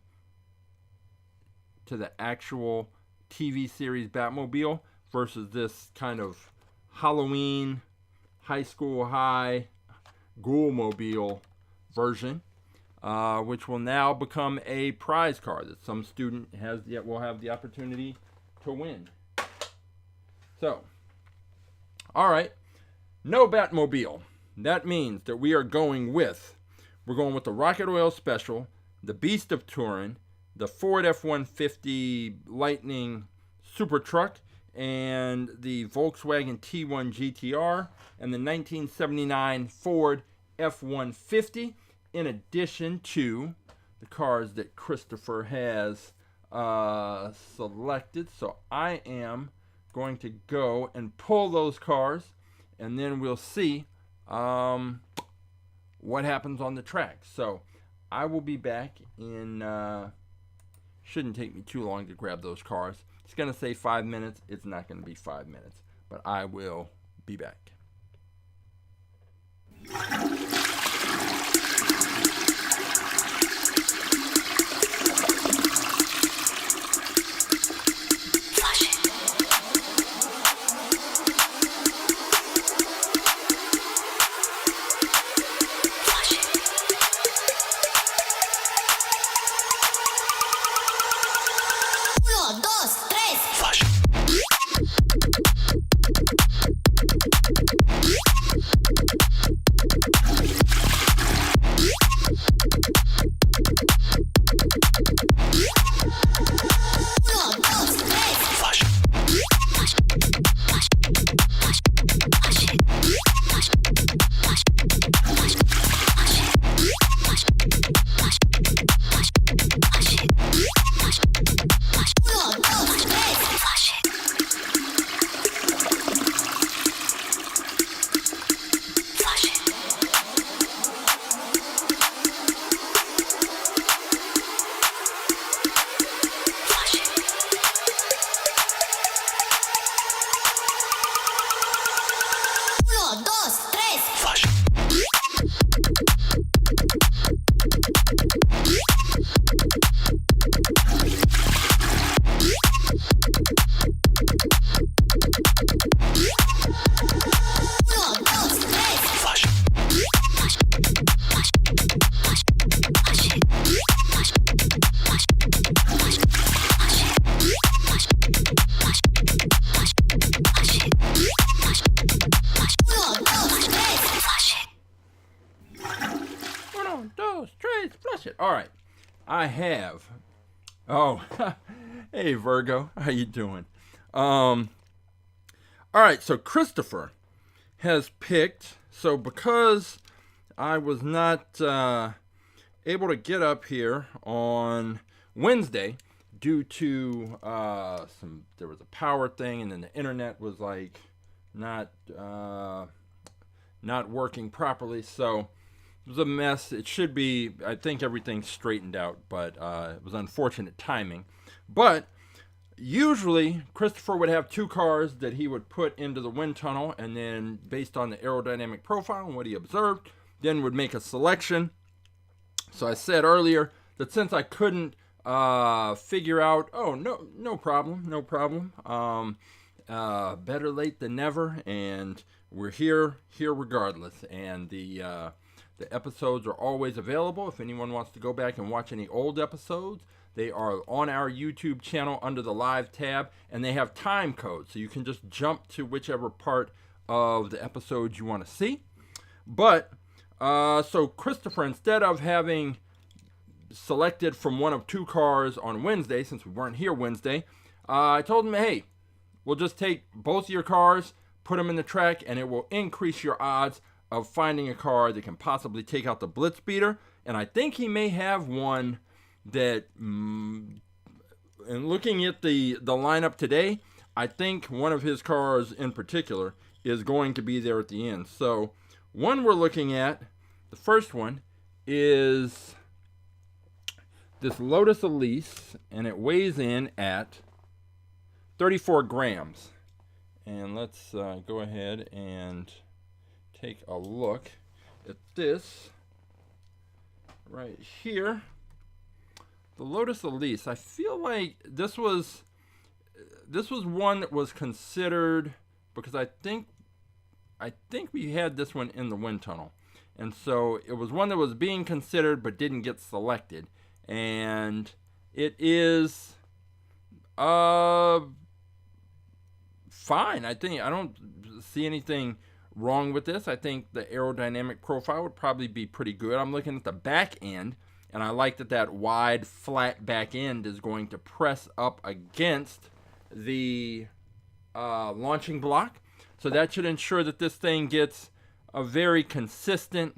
actual TV series Batmobile versus this kind of Halloween high school high Ghoulmobile version, which will now become a prize car that some student will have the opportunity to win. So, all right, no Batmobile. That means that we're going with the Rocket Oil Special, the Beast of Turin, the Ford F-150 Lightning Supertruck, and the Volkswagen T1-GTR, and the 1979 Ford F-150, in addition to the cars that Christopher has selected. So I am going to go and pull those cars, and then we'll see what happens on the track. So I will be back in, shouldn't take me too long to grab those cars. It's going to say 5 minutes. It's not going to be 5 minutes, but I will be back. All right, I have. Oh, hey Virgo, how you doing? All right, so Christopher has picked. So because I was not able to get up here on Wednesday due to there was a power thing, and then the internet was like not working properly, so it was a mess. It should be, I think everything's straightened out, but it was unfortunate timing. But usually Christopher would have two cars that he would put into the wind tunnel, and then based on the aerodynamic profile and what he observed, then would make a selection. So I said earlier that since I couldn't figure out, no problem. Better late than never, and we're here regardless. And the episodes are always available. If anyone wants to go back and watch any old episodes, they are on our YouTube channel under the live tab, and they have time codes, so you can just jump to whichever part of the episode you want to see. But so Christopher, instead of having selected from one of two cars on Wednesday, since we weren't here Wednesday, I told him, hey, we'll just take both of your cars, put them in the track, and it will increase your odds of finding a car that can possibly take out the BlitzSpeeder. And I think he may have one that, and looking at the lineup today, I think one of his cars in particular is going to be there at the end. So one we're looking at, the first one, is this Lotus Elise, and it weighs in at 34 grams. And let's go ahead and take a look at this right here. The Lotus Elise, I feel like this was one that was considered, because I think we had this one in the wind tunnel, and so it was one that was being considered but didn't get selected. And it is fine. I don't see anything wrong with this. I think the aerodynamic profile would probably be pretty good. I'm looking at the back end, and I like that wide, flat back end is going to press up against the launching block. So that should ensure that this thing gets a very consistent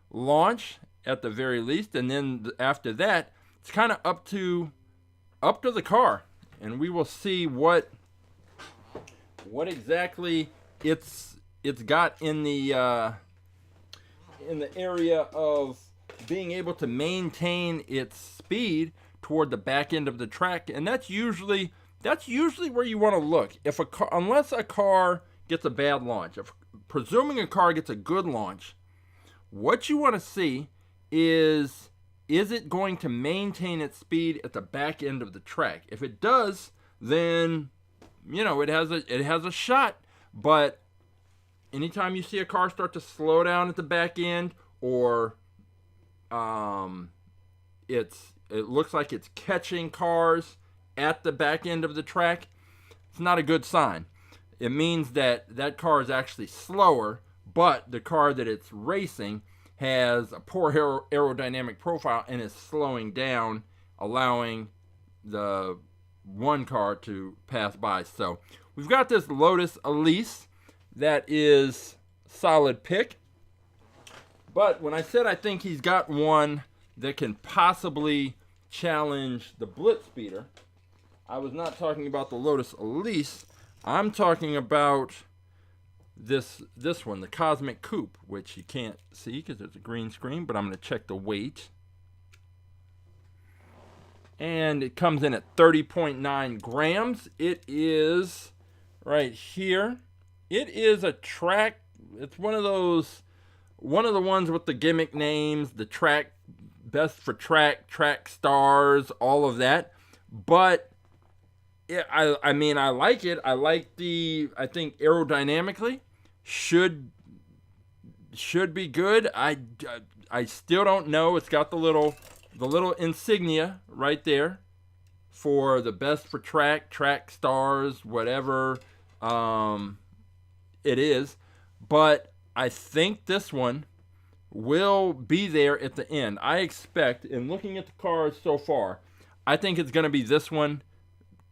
launch at the very least. And then after that, it's kind of up to the car. And we will see what exactly it's got in the in the area of being able to maintain its speed toward the back end of the track, and that's usually where you want to look. If a car, unless a car gets a bad launch, presuming a car gets a good launch, what you want to see is it going to maintain its speed at the back end of the track? If it does, then it has a shot. But anytime you see a car start to slow down at the back end, or it looks like it's catching cars at the back end of the track, it's not a good sign. It means that car is actually slower, but the car that it's racing has a poor aerodynamic profile and is slowing down, allowing the one car to pass by. So we've got this Lotus Elise that is solid pick. But when I said I think he's got one that can possibly challenge the BlitzSpeeder, I was not talking about the Lotus Elise. I'm talking about this one, the Cosmic Coupe, which you can't see because there's a green screen, but I'm going to check the weight. And it comes in at 30.9 grams. It is right here. It is a track. It's one of the ones with the gimmick names, the track, best for track stars, all of that. But I mean, I like it. I like I think aerodynamically should be good. I still don't know. It's got the little insignia right there for the best for track stars, whatever it is. But I think this one will be there at the end. I expect, in looking at the cars so far, I think it's going to be this one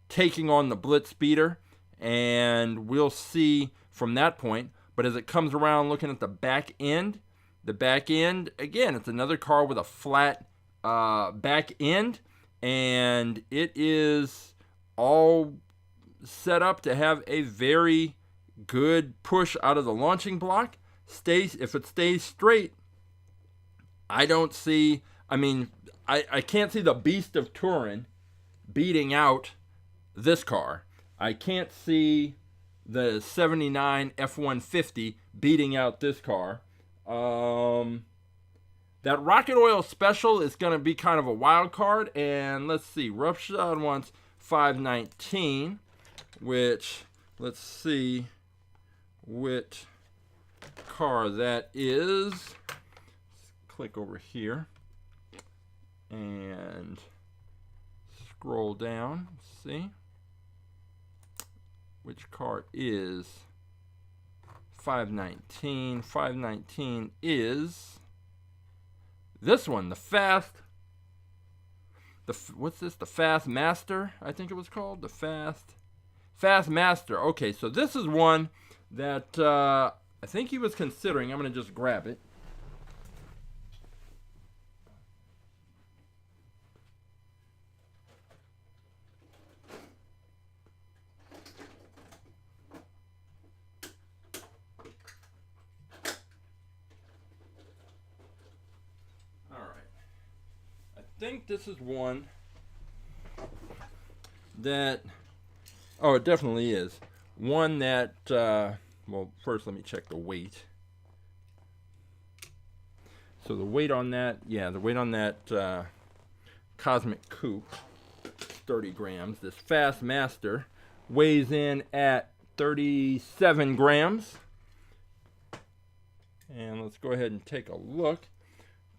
taking on the BlitzSpeeder, and we'll see from that point. But as it comes around looking at the back end, again, it's another car with a flat back end, and it is all set up to have a very good push out of the launching block. If it stays straight, I can't see the Beast of Turin beating out this car. I can't see the 79 F-150 beating out this car. That Rocket Oil Special is going to be kind of a wild card. And let's see, Roughshod wants 519, which, let's see which car that is. Let's click over here and scroll down. See which car is 519. 519 is this one, the Fast Master, I think it was called, the Fast Master. Okay, so this is one that I think he was considering. I'm going to just grab it. I think this is one that, it definitely is one that, well, first let me check the weight. So the weight on that, Cosmic Coupe, 30 grams. This Fast Master weighs in at 37 grams. And let's go ahead and take a look.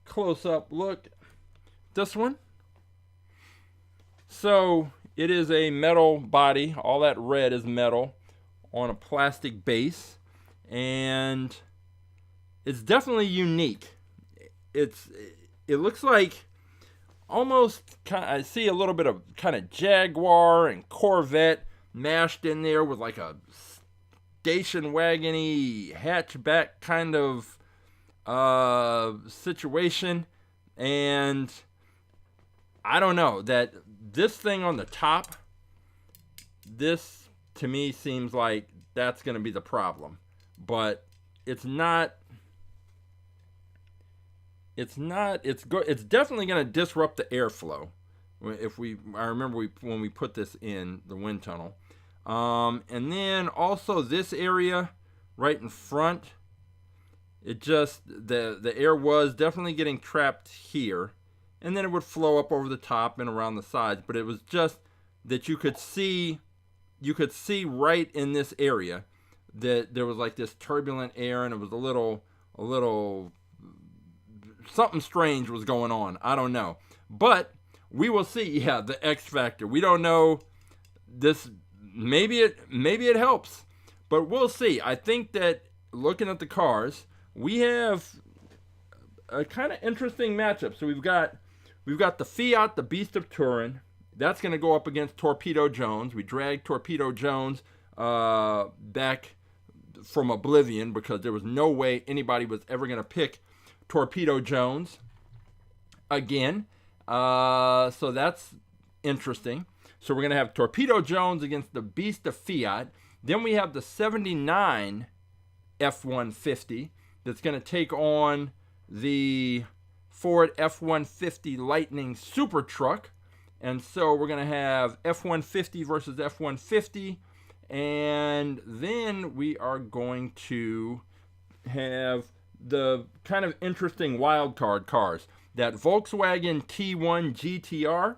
Close-up look. This one. So it is a metal body. All that red is metal on a plastic base, and it's definitely unique. It looks like almost I see a little bit of kind of Jaguar and Corvette mashed in there with like a station wagon-y hatchback kind of situation. And I don't know, that this thing on the top, this to me seems like that's going to be the problem. But it's not it's not. It's definitely going to disrupt the airflow. I remember when we put this in the wind tunnel, and then also this area right in front. It just the air was definitely getting trapped here, and then it would flow up over the top and around the sides. But it was just that you could see right in this area that there was like this turbulent air, and it was a little something strange was going on. I don't know, but we will see. Yeah, the X factor. We don't know. This maybe it helps, but we'll see. I think that looking at the cars, we have a kind of interesting matchup. So we've got the Fiat, the Beast of Turin. That's going to go up against Torpedo Jones. We dragged Torpedo Jones back from oblivion because there was no way anybody was ever going to pick Torpedo Jones again. So that's interesting. So we're going to have Torpedo Jones against the Beast of Fiat. Then we have the 79 F-150 that's going to take on the Ford F-150 Lightning Supertruck. And so we're going to have F-150 versus F-150. And then we are going to have the kind of interesting wild card cars. That Volkswagen T1-GTR.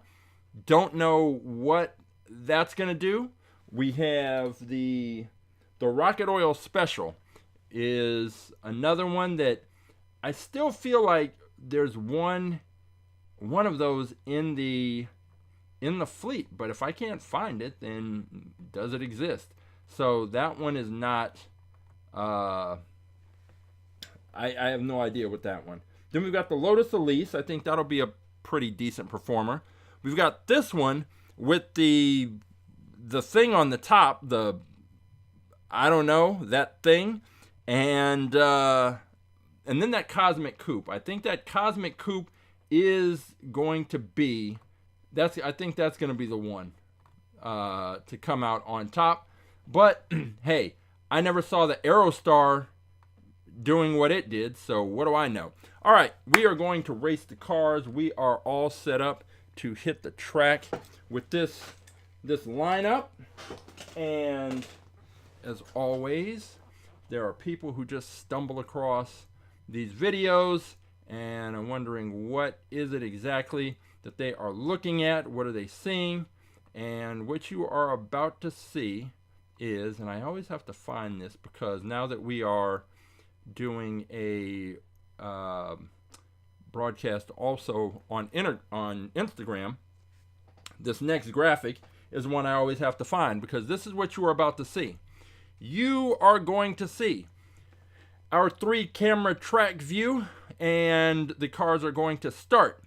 Don't know what that's going to do. We have the Rocket Oil Special is another one that I still feel like there's one of those in the fleet, but if I can't find it, then does it exist? So that one is not I have no idea what that one. Then we've got the Lotus Elise. I think that'll be a pretty decent performer. We've got this one with the thing on the top, I don't know, that thing, and then that Cosmic Coupe. I think that Cosmic Coupe is going to be I think that's going to be the one to come out on top. But hey, I never saw the Aerostar doing what it did, so what do I know? All right, we are going to race the cars. We are all set up to hit the track with this lineup, and as always, there are people who just stumble across these videos and are wondering what is it exactly that they are looking at, what are they seeing, and what you are about to see is, and I always have to find this because now that we are doing a broadcast also on Instagram, this next graphic is one I always have to find because this is what you are about to see. You are going to see our 3-camera track view, and the cars are going to start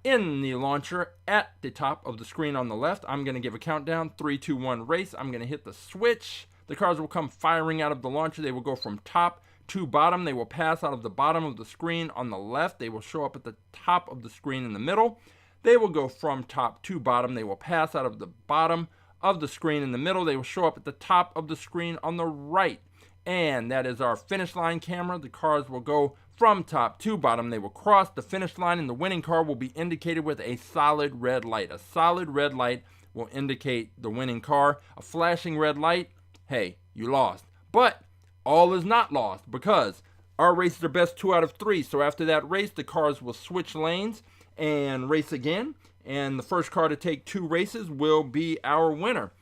in the launcher at the top of the screen on the left. I'm going to give a countdown, 3, 2, 1, race. I'm going to hit the switch. The cars will come firing out of the launcher. They will go from top to bottom. They will pass out of the bottom of the screen on the left. They will show up at the top of the screen in the middle. They will go from top to bottom. They will pass out of the bottom of the screen in the middle. They will show up at the top of the screen on the right. And that is our finish line camera. The cars will go from top to bottom. They will cross the finish line, and the winning car will be indicated with a solid red light. A solid red light will indicate the winning car. A flashing red light, hey, you lost. But all is not lost because our races are best 2 out of 3. So after that race, the cars will switch lanes and race again. And the first car to take 2 races will be our winner.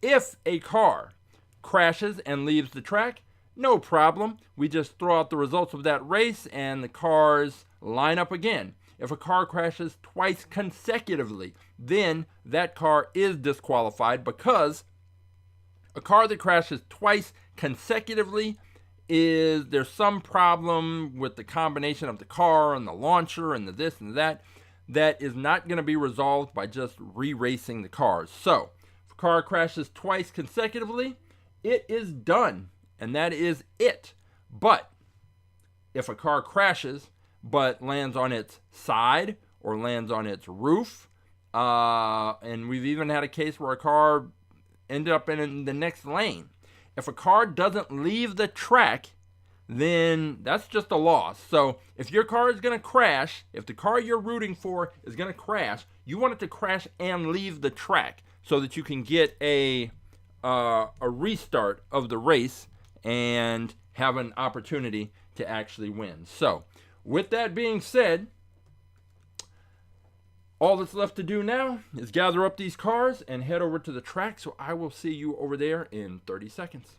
If a car crashes and leaves the track, no problem. We just throw out the results of that race and the cars line up again. If a car crashes twice consecutively, then that car is disqualified because a car that crashes twice consecutively there's some problem with the combination of the car and the launcher and the this and that is not going to be resolved by just re-racing the cars. So, if a car crashes twice consecutively, it is done, and that is it. But if a car crashes but lands on its side or lands on its roof, and we've even had a case where a car ended up in the next lane. If a car doesn't leave the track, then that's just a loss. So if your car is going to crash, if the car you're rooting for is going to crash, you want it to crash and leave the track so that you can get a restart of the race and have an opportunity to actually win. So with that being said, all that's left to do now is gather up these cars and head over to the track. So I will see you over there in 30 seconds.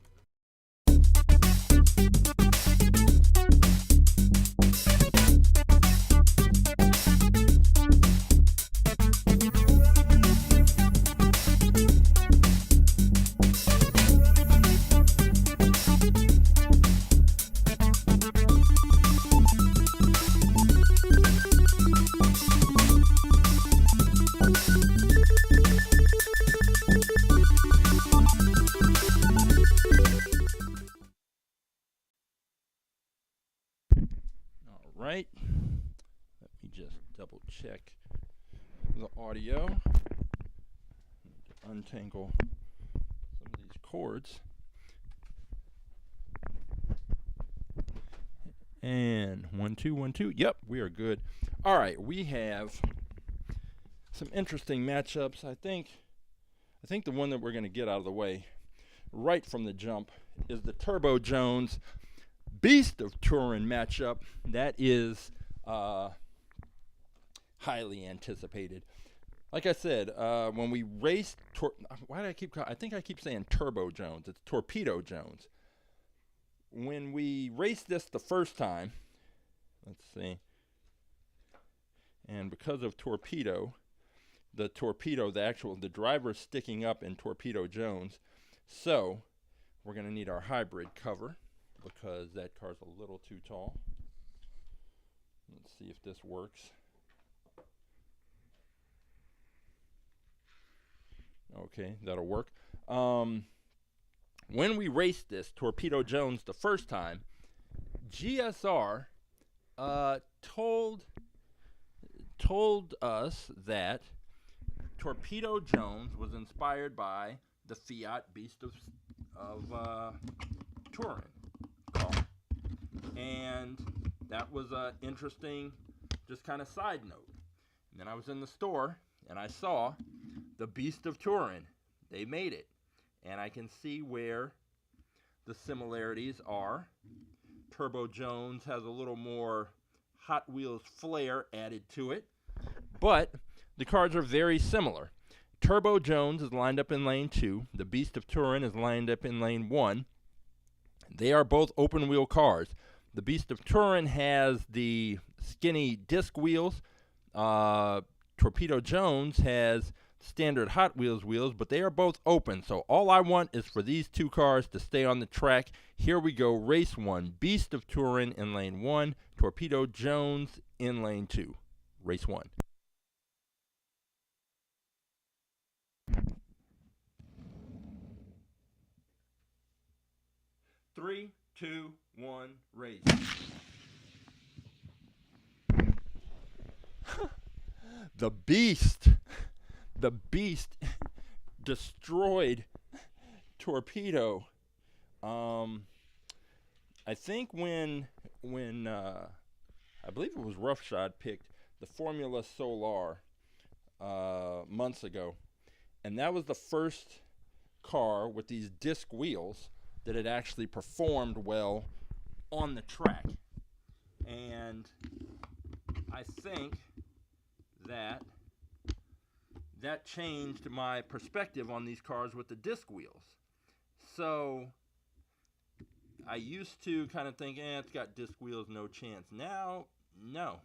Right, let me just double check the audio. Untangle some of these cords. And 1 2 1 2. Yep, we are good. All right, we have some interesting matchups. I think the one that we're going to get out of the way right from the jump is the Turbo Jones Beast of Turin matchup. That is highly anticipated. Like I said, when we raced, I think I keep saying Turbo Jones. It's Torpedo Jones. When we raced this the first time, let's see, and because of Torpedo, the driver's sticking up in Torpedo Jones, so we're going to need our hybrid cover, because that car's a little too tall. Let's see if this works. Okay, that'll work. When we raced this Torpedo Jones the first time, GSR told us that Torpedo Jones was inspired by the Fiat Beast of Turin. And that was an interesting, just kind of side note. And then I was in the store and I saw the Beast of Turin. They made it, and I can see where the similarities are. Turbo Jones has a little more Hot Wheels flair added to it, but the cars are very similar. Turbo Jones is lined up in lane 2. The Beast of Turin is lined up in lane 1. They are both open wheel cars. The Beast of Turin has the skinny disc wheels. Torpedo Jones has standard Hot Wheels wheels, but they are both open. So all I want is for these two cars to stay on the track. Here we go, race 1. Beast of Turin in lane 1. Torpedo Jones in lane 2. Race 1. Three, two, one, race. The Beast destroyed Torpedo. I think when I believe it was Roughshod picked the Formula Solar months ago, and that was the first car with these disc wheels that had actually performed well on the track. And I think that changed my perspective on these cars with the disc wheels. So I used to kind of think, it's got disc wheels, no chance. Now, no.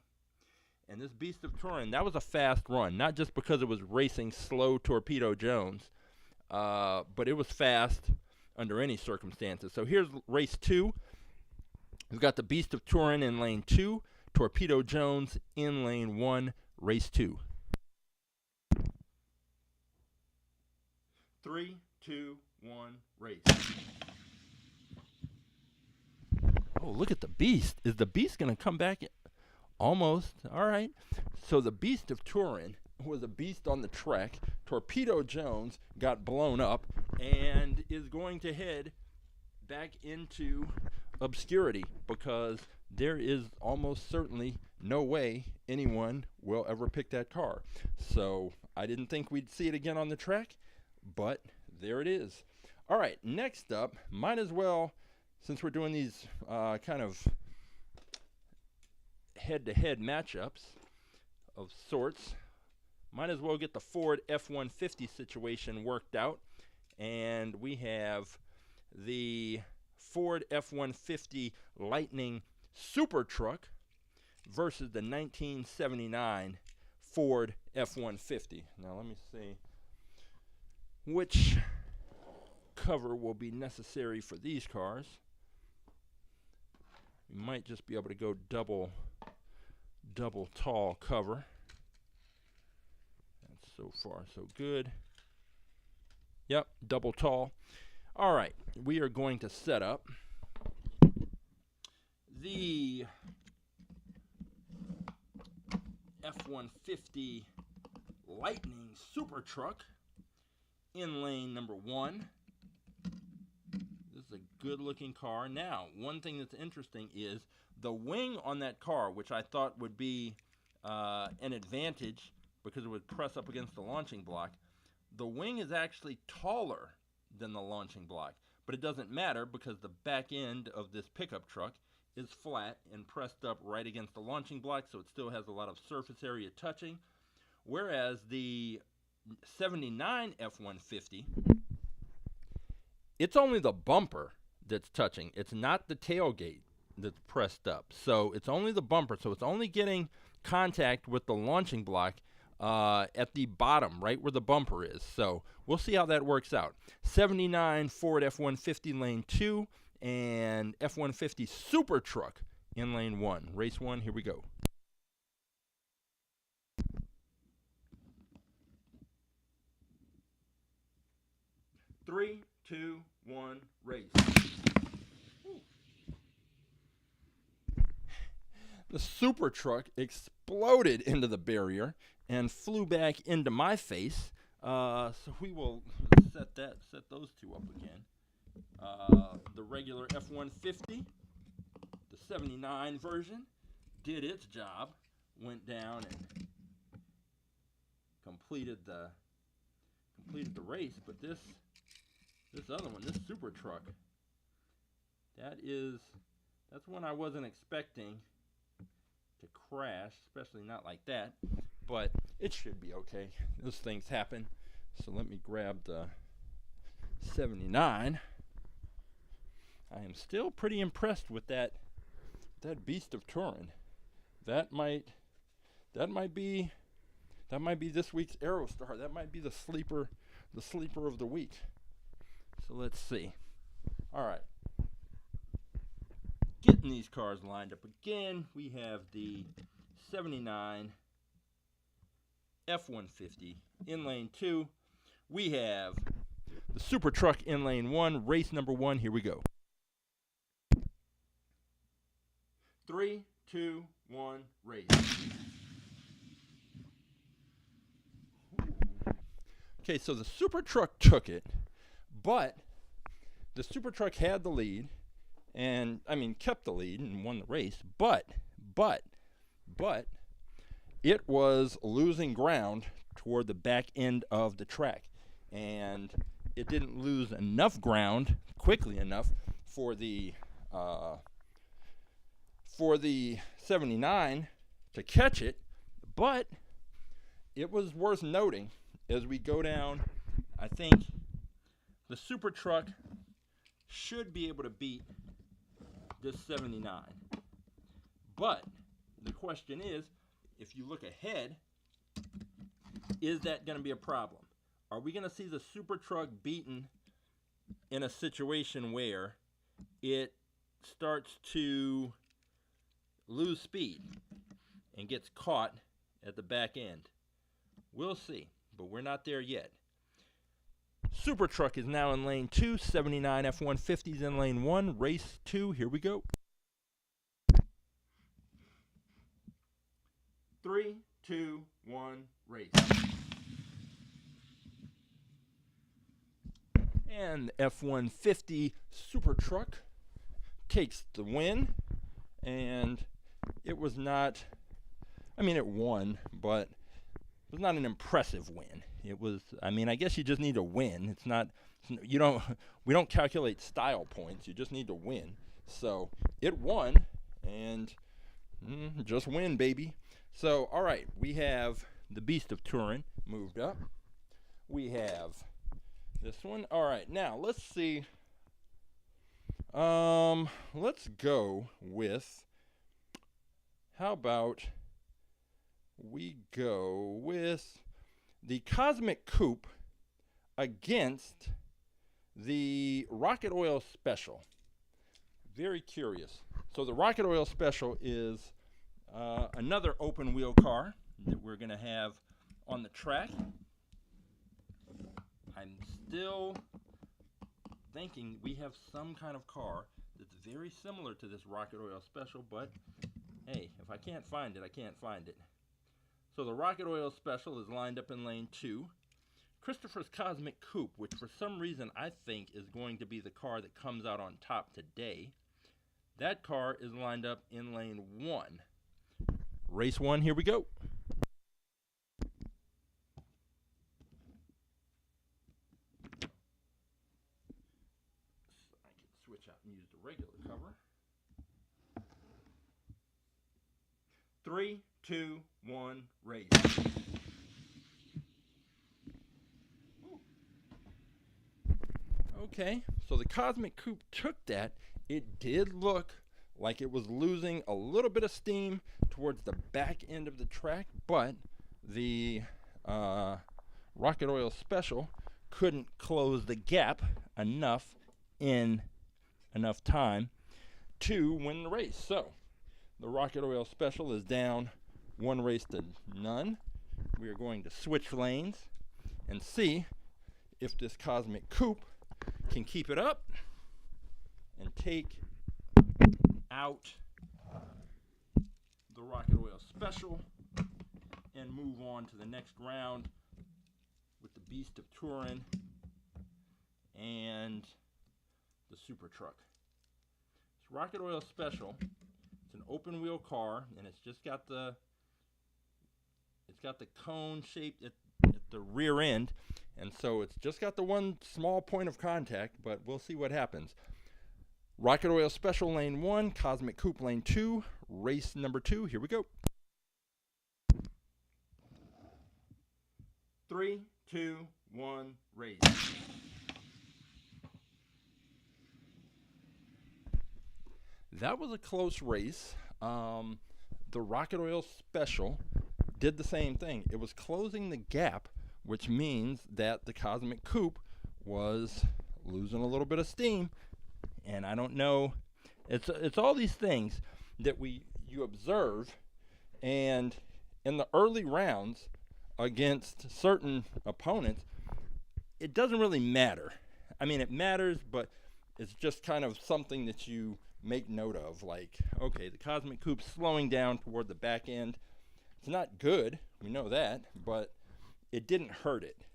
And this Beast of Turin, that was a fast run, not just because it was racing slow Torpedo Jones, but it was fast under any circumstances. So here's race 2. We've got the Beast of Turin in lane 2, Torpedo Jones in lane 1, race 2. 3, 2, 1, race. Oh, look at the Beast. Is the Beast going to come back? Almost. All right. So the Beast of Turin was a beast on the track. Torpedo Jones got blown up and is going to head back into obscurity, because there is almost certainly no way anyone will ever pick that car. So I didn't think we'd see it again on the track, but there it is. All right, next up, might as well, since we're doing these kind of head-to-head matchups of sorts, might as well get the Ford F-150 situation worked out. And we have the Ford F-150 Lightning Supertruck versus the 1979 Ford F-150. Now let me see which cover will be necessary for these cars. We might just be able to go double tall cover. That's so far so good. Yep, double tall. All right, we are going to set up the F-150 Lightning Supertruck in lane number 1. This is a good-looking car. Now, one thing that's interesting is the wing on that car, which I thought would be an advantage because it would press up against the launching block. The wing is actually taller than the launching block, but it doesn't matter because the back end of this pickup truck is flat and pressed up right against the launching block, so it still has a lot of surface area touching. Whereas the 79 F-150, it's only the bumper that's touching. It's not the tailgate that's pressed up. So it's only the bumper, so it's only getting contact with the launching block at the bottom, right where the bumper is. So we'll see how that works out. 79 Ford F-150 lane 2 and F-150 Supertruck in lane 1. Race 1, here we go. Three, two, one, race. The Supertruck exploded into the barrier and flew back into my face. So we will set those two up again. The regular F-150, the 79 version, did its job, went down and completed the race. But this other one, this Supertruck, that's one I wasn't expecting to crash, especially not like that, but it should be okay. Those things happen. So let me grab the 79. I am still pretty impressed with that beast of Turin. That might be this week's Aerostar. That might be the sleeper of the week. So let's see. All right. Getting these cars lined up again, we have the 79 F-150 in lane 2. We have the Supertruck in lane 1, race number 1. Here we go. 3, 2, 1, race. Okay, so the Supertruck took it, but the Supertruck had the lead. And, I mean, kept the lead and won the race, but it was losing ground toward the back end of the track. And it didn't lose enough ground quickly enough for the 79 to catch it, but it was worth noting as we go down. I think the Supertruck should be able to beat this 79. But the question is, if you look ahead, is that going to be a problem? Are we going to see the Supertruck beaten in a situation where it starts to lose speed and gets caught at the back end? We'll see, but we're not there yet. Supertruck is now in lane 2, 79 F-150s in lane 1, race 2, here we go. 3, 2, 1, race. And the F-150 Supertruck takes the win, and it was not, I mean, it won, but it was not an impressive win. It was, I mean, I guess you just need to win. It's not, we don't calculate style points. You just need to win. So it won, and just win, baby. So, all right, we have the Beast of Turin moved up. We have this one. All right, now let's see. Let's go with, how about we go with the Cosmic Coupe against the Rocket Oil Special. Very curious. So the Rocket Oil Special is another open wheel car that we're going to have on the track. I'm still thinking we have some kind of car that's very similar to this Rocket Oil Special, but hey, if I can't find it, I can't find it. So the Rocket Oil Special is lined up in lane 2. Christopher's Cosmic Coupe, which for some reason I think is going to be the car that comes out on top today, that car is lined up in lane 1. Race 1, here we go. I can switch out and use the regular cover. 3, 2, 1, race. Okay, so the Cosmic Coupe took that. It did look like it was losing a little bit of steam towards the back end of the track, but the Rocket Oil Special couldn't close the gap enough in enough time to win the race. So the Rocket Oil Special is down 1 race to none. We are going to switch lanes and see if this Cosmic Coupe can keep it up and take out the Rocket Oil Special and move on to the next round with the Beast of Turin and the Supertruck. This Rocket Oil Special, it's an open wheel car, and it's just got the cone shaped at the rear end, and so it's just got the one small point of contact, but we'll see what happens. Rocket Oil Special lane 1, Cosmic Coupe lane 2, race number 2, here we go. 3, 2, 1, race. That was a close race. The Rocket Oil Special did the same thing. It was closing the gap, which means that the Cosmic Coupe was losing a little bit of steam. And I don't know, it's all these things that you observe, and in the early rounds against certain opponents, it doesn't really matter. I mean, it matters, but it's just kind of something that you make note of, like, okay, the Cosmic Coupe's slowing down toward the back end. It's not good, we know that, but it didn't hurt it.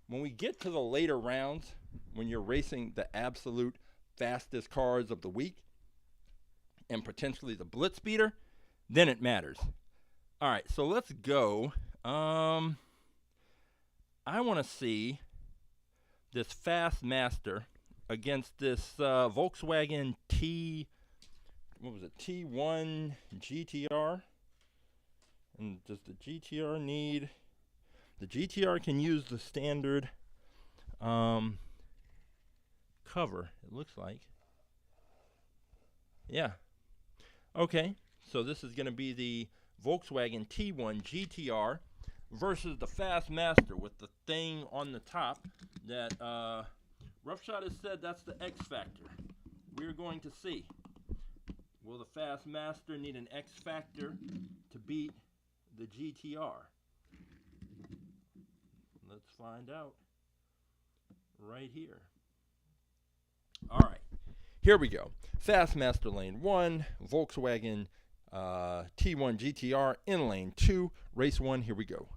When we get to the later rounds, when you're racing the absolute fastest cars of the week and potentially the BlitzSpeeder, then it matters. All right, so let's go. I want to see this Fast Master against this Volkswagen T1-GTR. And does the GTR need? The GTR can use the standard cover, it looks like. Yeah. Okay, so this is going to be the Volkswagen T1-GTR versus the Fast Master with the thing on the top that Roughshot has said that's the X factor. We're going to see. Will the Fast Master need an X factor to beat the GTR? Let's find out right here. All right, here we go. Fast Master lane 1, Volkswagen T1-GTR in lane 2, race 1, here we go.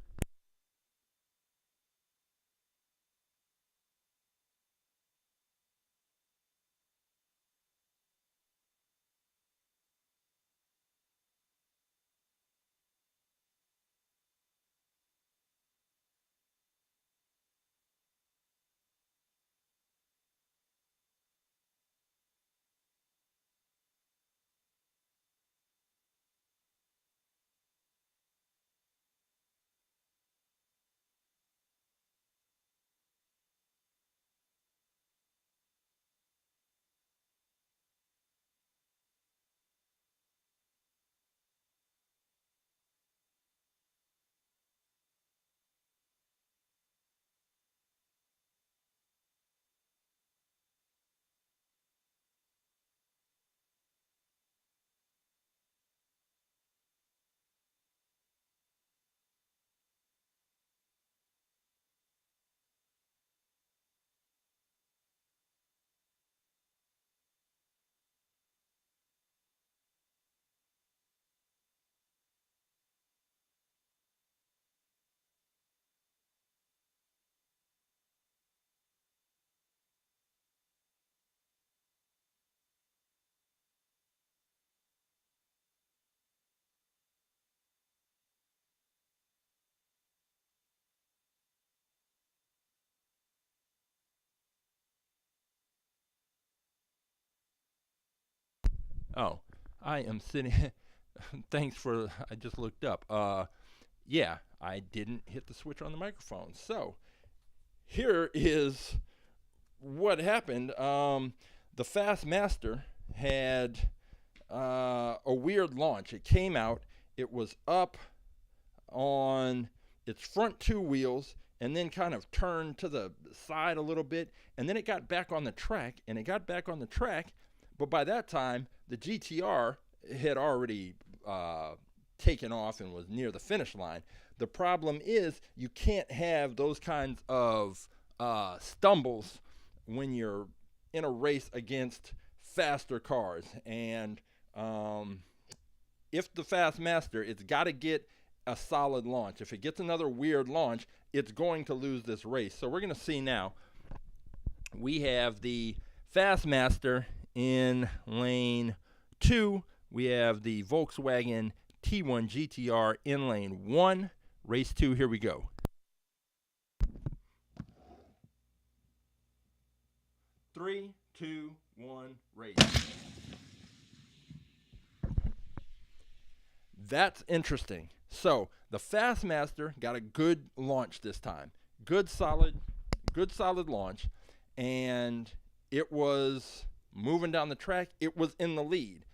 Oh, I am sitting. Thanks for. I just looked up. Yeah, I didn't hit the switch on the microphone. So here is what happened. The Fast Master had a weird launch. It came out. It was up on its front two wheels and then kind of turned to the side a little bit, and then it got back on the track, but by that time the GTR had already taken off and was near the finish line. The problem is you can't have those kinds of stumbles when you're in a race against faster cars, and if the Fast Master, it's got to get a solid launch. If it gets another weird launch, it's going to lose this race. So we're going to see now. We have the Fast Master in lane 2. We have the Volkswagen T1-GTR in lane 1. Race 2, here we go. Three, two, one, race. That's interesting. So the Fast Master got a good launch this time. Good solid launch, and it was moving down the track. It was in the lead,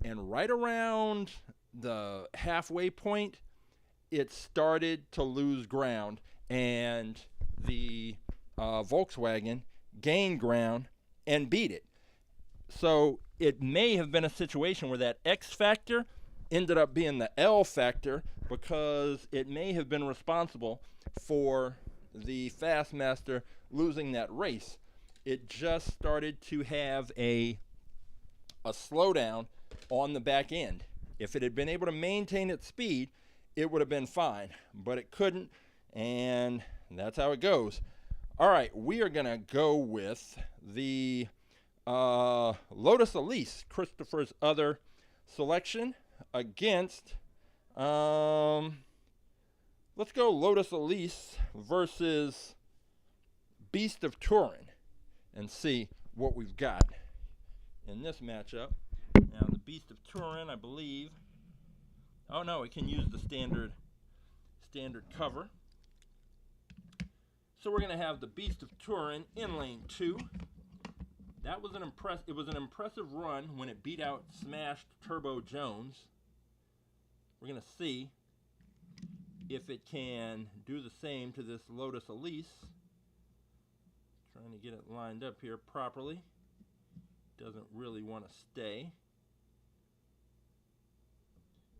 and right around the halfway point, it started to lose ground, and the Volkswagen gained ground and beat it. So it may have been a situation where that X factor ended up being the L factor, because it may have been responsible for the Fast Master losing that race. It just started to have a slowdown on the back end. If it had been able to maintain its speed, it would have been fine, but it couldn't, and that's how it goes. All right, we are going to go with the Lotus Elise, Christopher's other selection, against, let's go Lotus Elise versus Beast of Turin and see what we've got in this matchup. Now, the Beast of Turin, I believe, oh no, it can use the standard cover. So we're going to have the Beast of Turin in lane 2. That was it was an impressive run when it beat out smashed Turbo Jones. We're going to see if it can do the same to this Lotus Elise. Trying to get it lined up here properly. Doesn't really want to stay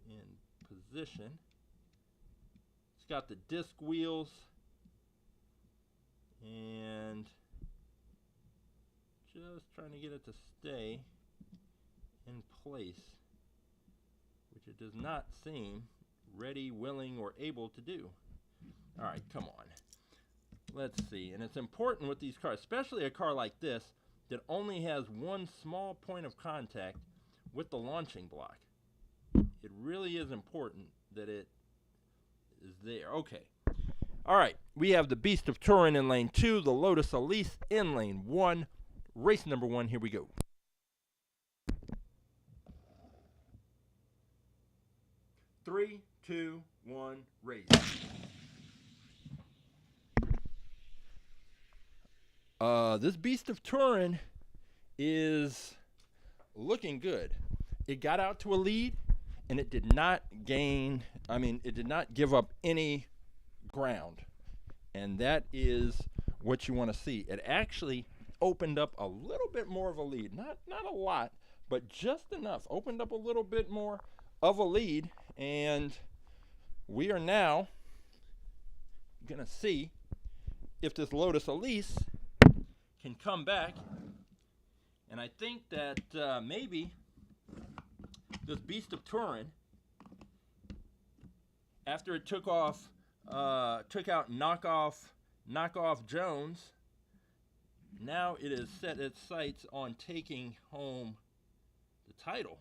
in position. It's got the disc wheels and just trying to get it to stay in place, which it does not seem ready, willing, or able to do. All right, come on. Let's see. And it's important with these cars, especially a car like this that only has one small point of contact with the launching block. It really is important that it is there. Okay. All right. We have the Beast of Turin in lane 2, the Lotus Elise in lane 1. Race number 1, here we go. Three, two, one, race. This Beast of Turin is looking good. It got out to a lead, and it did not it did not give up any ground. And that is what you want to see. It actually opened up a little bit more of a lead. Not a lot, but just enough. Opened up a little bit more of a lead, and we are now going to see if this Lotus Elise can come back. And I think that maybe this Beast of Turin, after it took out knockoff Jones, now it has set its sights on taking home the title.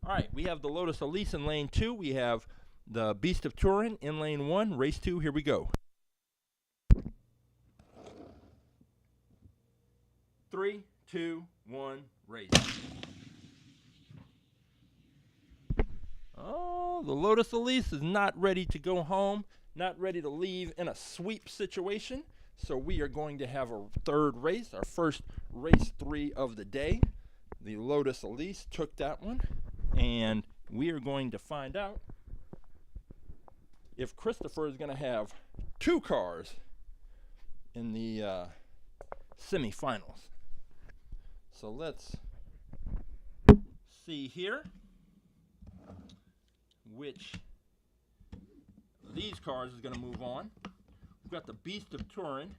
All right, we have the Lotus Elise in lane 2. We have the Beast of Turin in lane 1. Race 2, here we go. 3, 2, 1, race. Well, the Lotus Elise is not ready to go home, not ready to leave in a sweep situation. So we are going to have a third race, our first race 3 of the day. The Lotus Elise took that one, and we are going to find out if Christopher is going to have 2 cars in the semifinals. So let's see here which of these cars is going to move on. We've got the Beast of Turin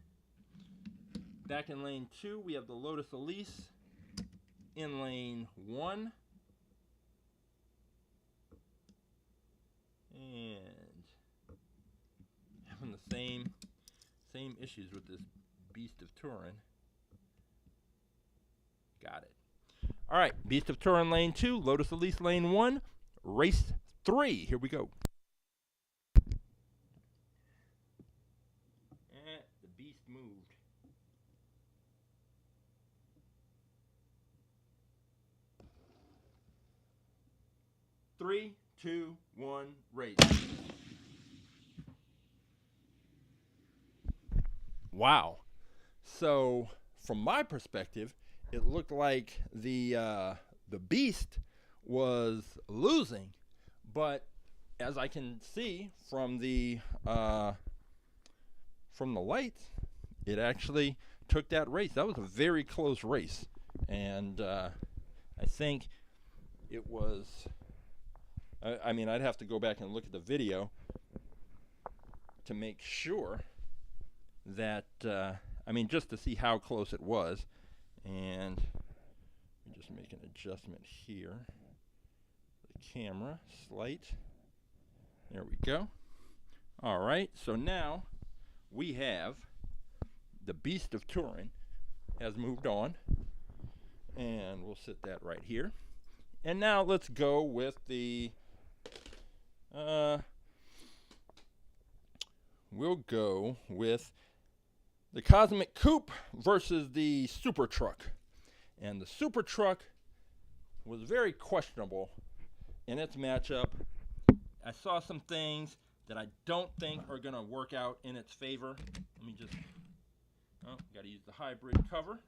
back in lane 2. We have the Lotus Elise in lane 1. And having the same issues with this Beast of Turin. Got it. All right, Beast of Turin lane 2, Lotus Elise lane 1, race 3. Here we go. And the Beast moved. Three, 2, 1, race. Wow. So, from my perspective, it looked like the Beast was losing, but as I can see from the lights, it actually took that race. That was a very close race, and I think it was. I mean, I'd have to go back and look at the video to make sure that, I mean, just to see how close it was. And let me just make an adjustment here. The camera, slight. There we go. All right, so now we have the Beast of Turin has moved on. And we'll set that right here. And now let's go with the we'll go with the Cosmic Coupe versus the Supertruck. And the Supertruck was very questionable in its matchup. I saw some things that I don't think are going to work out in its favor. Let me just, got to use the hybrid cover.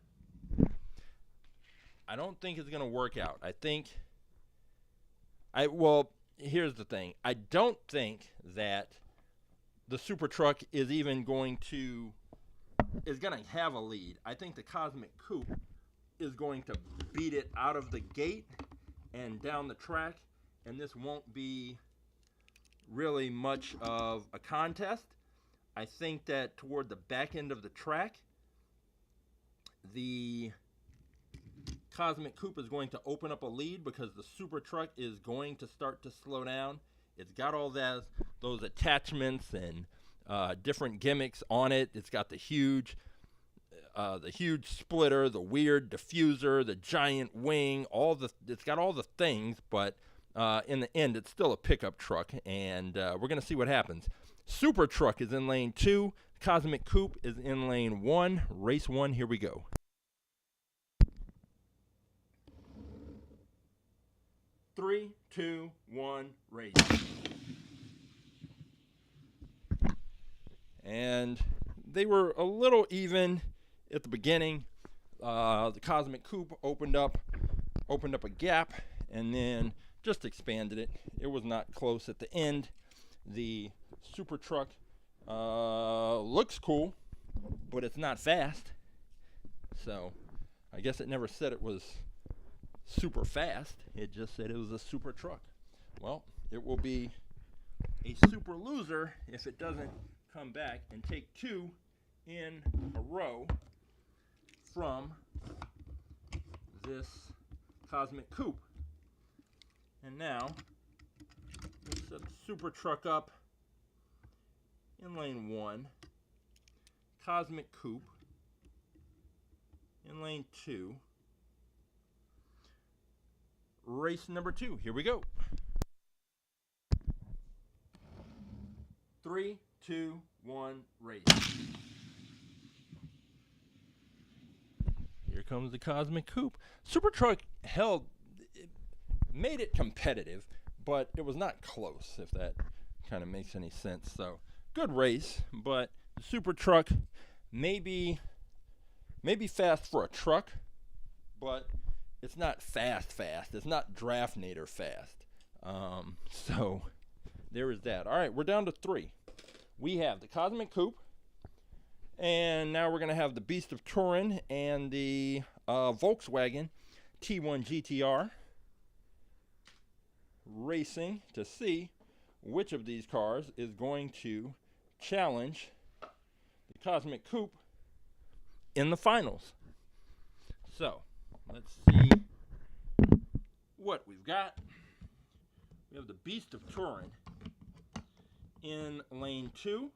I don't think it's going to work out. Well, here's the thing. I don't think that the Supertruck is even going to have a lead. I think the Cosmic Coupe is going to beat it out of the gate and down the track, and this won't be really much of a contest. I think that toward the back end of the track, the Cosmic Coupe is going to open up a lead because the Supertruck is going to start to slow down. It's got all those attachments and different gimmicks on it. It's got the huge splitter, the weird diffuser, the giant wing. It's got all the things, but in the end, it's still a pickup truck, and we're gonna see what happens. Supertruck is in lane 2. Cosmic Coupe is in lane 1. Race 1. Here we go. Three, 2, 1, race. And they were a little even at the beginning. The Cosmic Coupe opened up a gap and then just expanded it. It was not close at the end. The Supertruck looks cool, but it's not fast. So I guess it never said it was super fast. It just said it was a super truck. Well, it will be a super loser if it doesn't come back and take 2 in a row from this Cosmic Coupe. And now let's set the super truck up in lane 1, Cosmic Coupe in lane 2. Race number 2. Here we go. 3, 2, 1, race. Here comes the Cosmic Coupe. Supertruck made it competitive, but it was not close, if that kind of makes any sense. So good race, but the Supertruck maybe fast for a truck, but it's not fast. It's not Draftnator fast. So there is that. All right, we're down to 3. We have the Cosmic Coupe, and now we're going to have the Beast of Turin and the Volkswagen T1-GTR racing to see which of these cars is going to challenge the Cosmic Coupe in the finals. So let's see what we've got. We have the Beast of Turin in lane 2.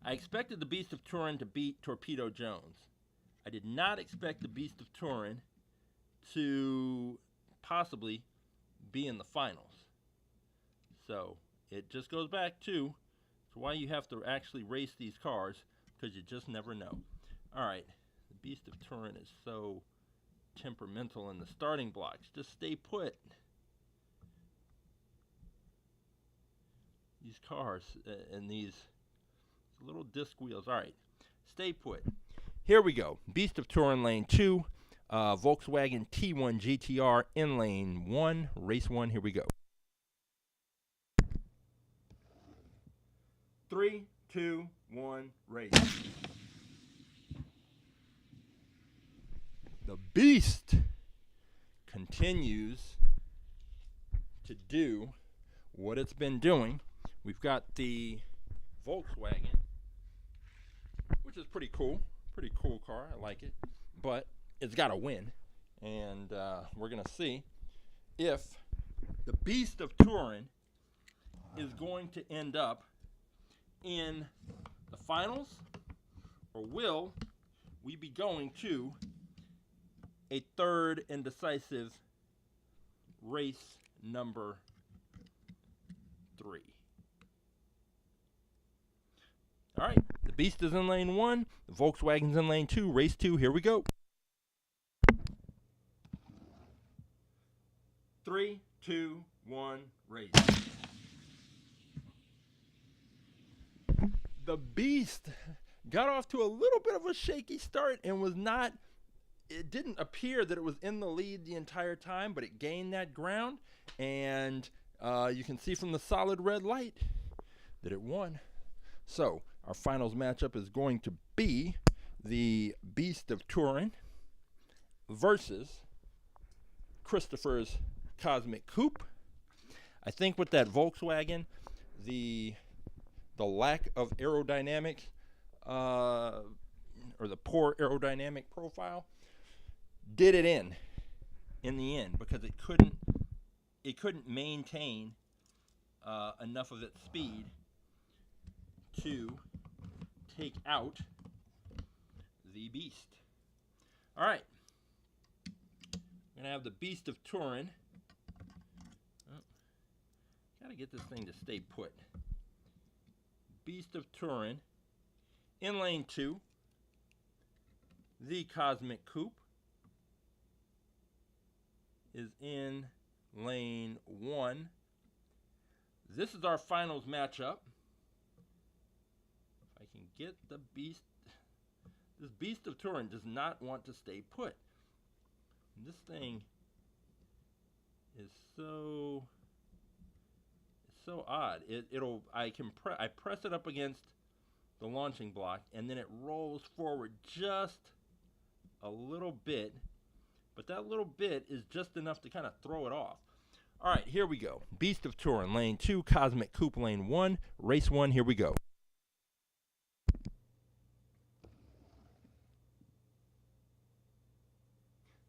I expected the Beast of Turin to beat Torpedo Jones. I did not expect the Beast of Turin to possibly be in the finals. So it just goes back to why you have to actually race these cars, because you just never know. All right, the Beast of Turin is so temperamental in the starting blocks. Just stay put. These cars and these little disc wheels. All right, stay put. Here we go. Beast of Turin lane 2, Volkswagen T1-GTR in lane 1, race 1. Here we go. 3, 2, 1, race. The Beast continues to do what it's been doing. We've got the Volkswagen, which is pretty cool car. I like it, but it's got to win, and we're gonna see if the Beast of Turin is going to end up in the finals, or will we be going to a third and decisive race number 3. All right, the Beast is in lane 1, the Volkswagen's in lane 2, race 2, here we go. 3, 2, 1, race. The Beast got off to a little bit of a shaky start and was not, it didn't appear that it was in the lead the entire time, but it gained that ground, and you can see from the solid red light that it won. So our finals matchup is going to be the Beast of Turin versus Christopher's Cosmic Coupe. I think with that Volkswagen, the lack of aerodynamics or the poor aerodynamic profile did it in the end, because it couldn't maintain enough of its speed to take out the Beast. All right, we're gonna have the Beast of Turin. Gotta get this thing to stay put. Beast of Turin in lane 2, the Cosmic Coupe is in lane 1. This is our finals matchup. If I can get the Beast, this Beast of Turin does not want to stay put. This thing is so odd. I press it up against the launching block, and then it rolls forward just a little bit, but that little bit is just enough to kind of throw it off. All right, here we go. Beast of Turin, lane 2, Cosmic Coupe, lane 1, race 1, here we go.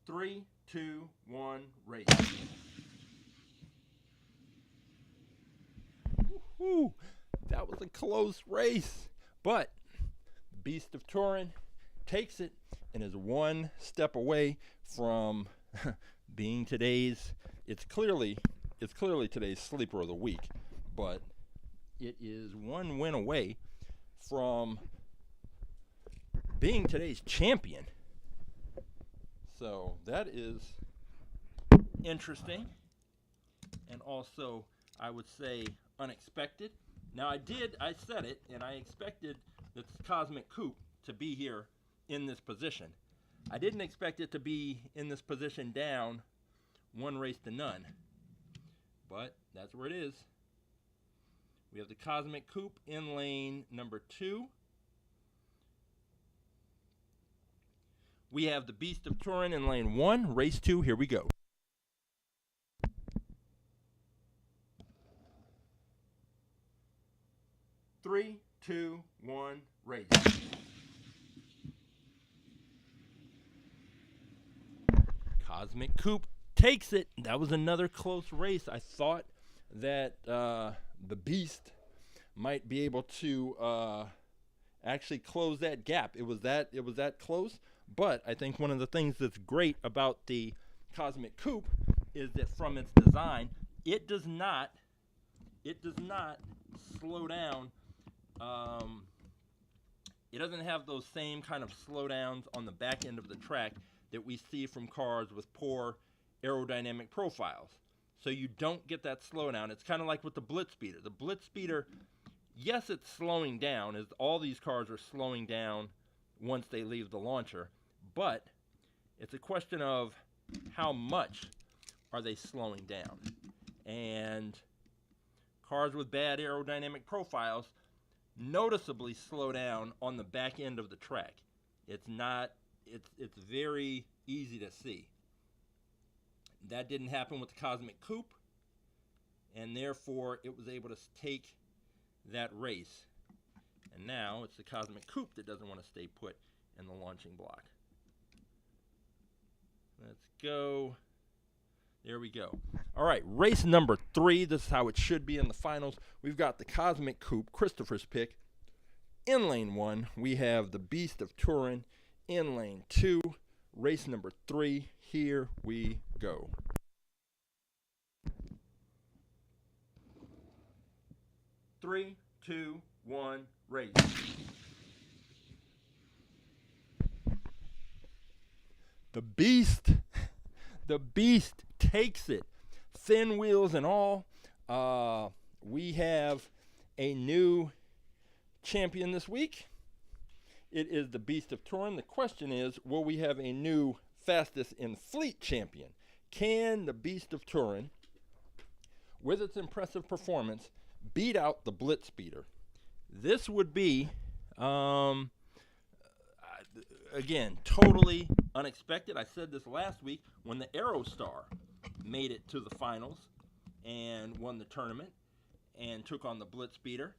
Three, 2, 1, race. Woo-hoo. That was a close race, but Beast of Turin takes it and is one step away from being today's, it's clearly today's sleeper of the week, but it is one win away from being today's champion. So that is interesting. and also, I would say, unexpected. Now, I said it, and I expected this Cosmic Coupe to be here in this position. I didn't expect it to be in this position down 1 race to none, but that's where it is. We have the Cosmic Coupe in lane number 2. We have the Beast of Turin in lane 1, race 2, here we go. Three, two, one, race. Cosmic Coupe takes it. That was another close race. I thought that the Beast might be able to actually close that gap. It was that close. But I think one of the things that's great about the Cosmic Coupe is that from its design, it does not slow down. It doesn't have those same kind of slowdowns on the back end of the track that we see from cars with poor aerodynamic profiles. So you don't get that slowdown. It's kind of like with the BlitzSpeeder. The BlitzSpeeder, yes, it's slowing down, as all these cars are slowing down once they leave the launcher, but it's a question of how much are they slowing down. And cars with bad aerodynamic profiles noticeably slow down on the back end of the track. It's very easy to see. That didn't happen with the Cosmic Coupe, and therefore it was able to take that race. And now it's the Cosmic Coupe that doesn't want to stay put in the launching block. Let's go. There we go. All right, race number 3. This is how it should be in the finals. We've got the Cosmic Coupe, Christopher's pick. In lane 1, we have the Beast of Turin. In lane 2, race number 3. Here we go. Three, two, one, race. The Beast takes it. Thin wheels and all. We have a new champion this week. It is the Beast of Turin. The question is, will we have a new fastest in fleet champion? Can the Beast of Turin, with its impressive performance, beat out the BlitzSpeeder? This would be, again, totally unexpected. I said this last week when the Aerostar made it to the finals and won the tournament and took on the BlitzSpeeder,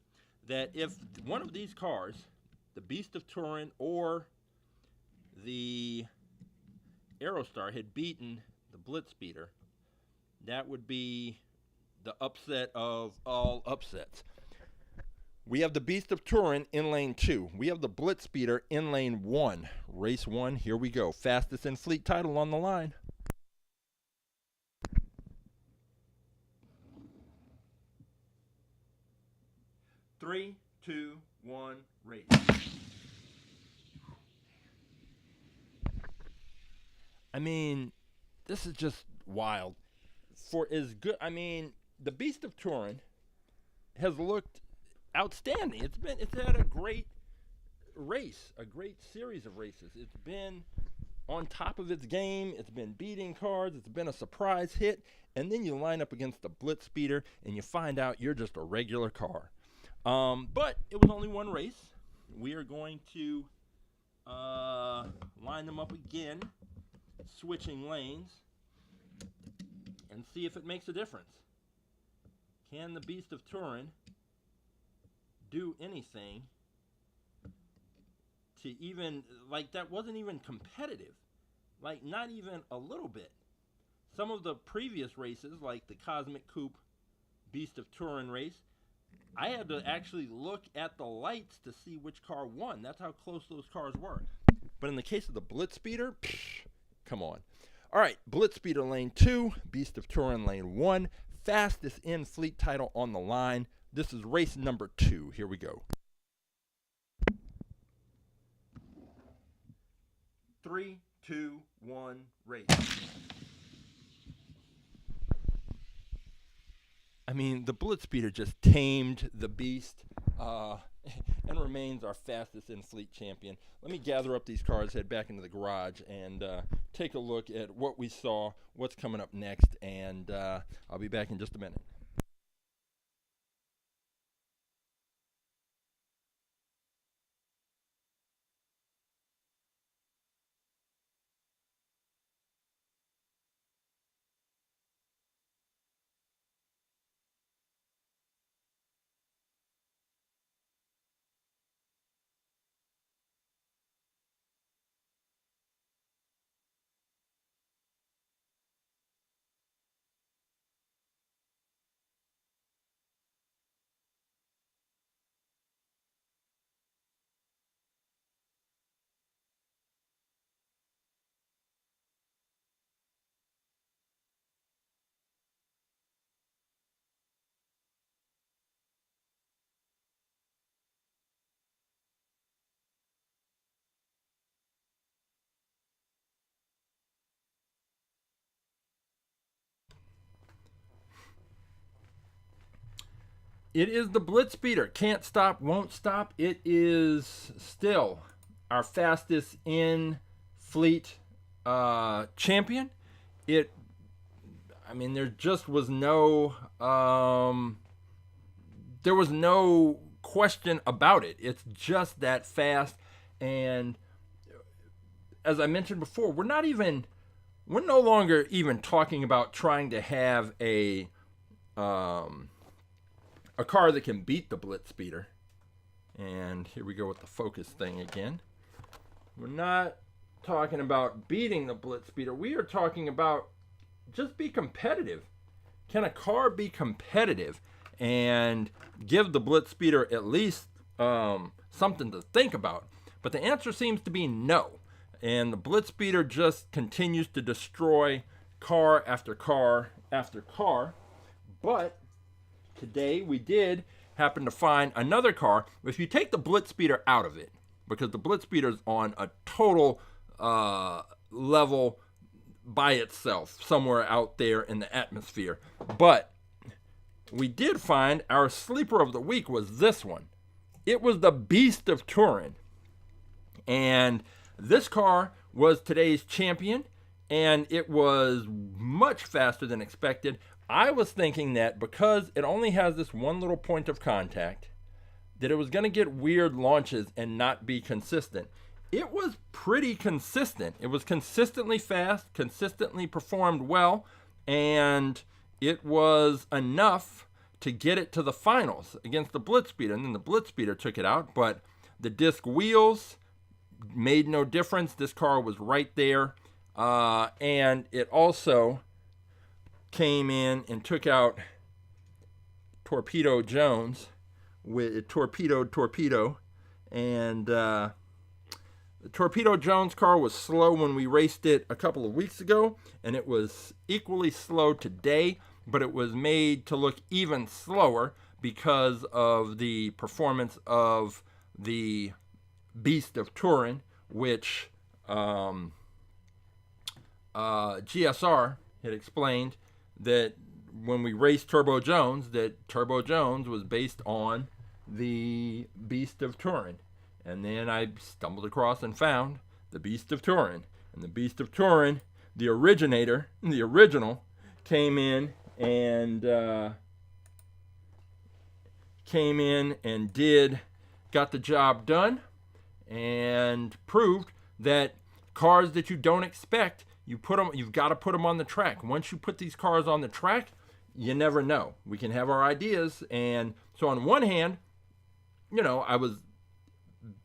that if one of these cars, the Beast of Turin or the Aerostar, had beaten the BlitzSpeeder, that would be the upset of all upsets. We have the Beast of Turin in lane 2. We have the BlitzSpeeder in lane 1. Race 1, here we go. Fastest in fleet title on the line. Three, two, one, race. I mean, this is just wild. For as good, I mean, the Beast of Turin has looked outstanding. It's had a great race, a great series of races. It's been on top of its game. It's been beating cars. It's been a surprise hit. And then you line up against the BlitzSpeeder and you find out you're just a regular car. But it was only one race. We are going to line them up again, switching lanes, and see if it makes a difference. Can the Beast of Turin do anything to even, like, that wasn't even competitive, like, not even a little bit. Some of the previous races, like the Cosmic Coupe Beast of Turin race, I had to actually look at the lights to see which car won. That's how close those cars were. But in the case of the BlitzSpeeder, come on. All right, BlitzSpeeder lane 2, Beast of Turin lane 1. Fastest in fleet title on the line. This is race number 2. Here we go. 3, 2, 1, race. mean, the BlitzSpeeder just tamed the beast and remains our fastest in-fleet champion. Let me gather up these cars, head back into the garage, and take a look at what we saw, what's coming up next, and I'll be back in just a minute. It is the BlitzSpeeder. Can't stop, won't stop. It is still our fastest in fleet champion. I mean, there just was no question about it. It's just that fast. And as I mentioned before, we're no longer even talking about trying to have a car that can beat the BlitzSpeeder. And here we go with the focus thing again. We're not talking about beating the BlitzSpeeder. We are talking about just be competitive. Can a car be competitive and give the BlitzSpeeder at least something to think about? But the answer seems to be no. And the BlitzSpeeder just continues to destroy car after car after car. But today we did happen to find another car. If you take the BlitzSpeeder out of it, because the BlitzSpeeder is on a total level by itself, somewhere out there in the atmosphere. But we did find our sleeper of the week was this one. It was the Beast of Turin. And this car was today's champion, and it was much faster than expected. I was thinking that because it only has this one little point of contact, that it was going to get weird launches and not be consistent. It was pretty consistent. It was consistently fast, consistently performed well, and it was enough to get it to the finals against the BlitzSpeeder. And then the BlitzSpeeder took it out, but the disc wheels made no difference. This car was right there, and it also came in and took out Torpedo Jones with Torpedo, and the Torpedo Jones car was slow when we raced it a couple of weeks ago, and it was equally slow today, but it was made to look even slower because of the performance of the Beast of Turin, which GSR had explained that when we raced Turbo Jones, that Turbo Jones was based on the Beast of Turin. And then I stumbled across and found the Beast of Turin. And the Beast of Turin, the originator, the original, came in and got the job done and proved that cars that you don't expect, you've got to put them on the track. Once you put these cars on the track, you never know. We can have our ideas. And so on one hand, I was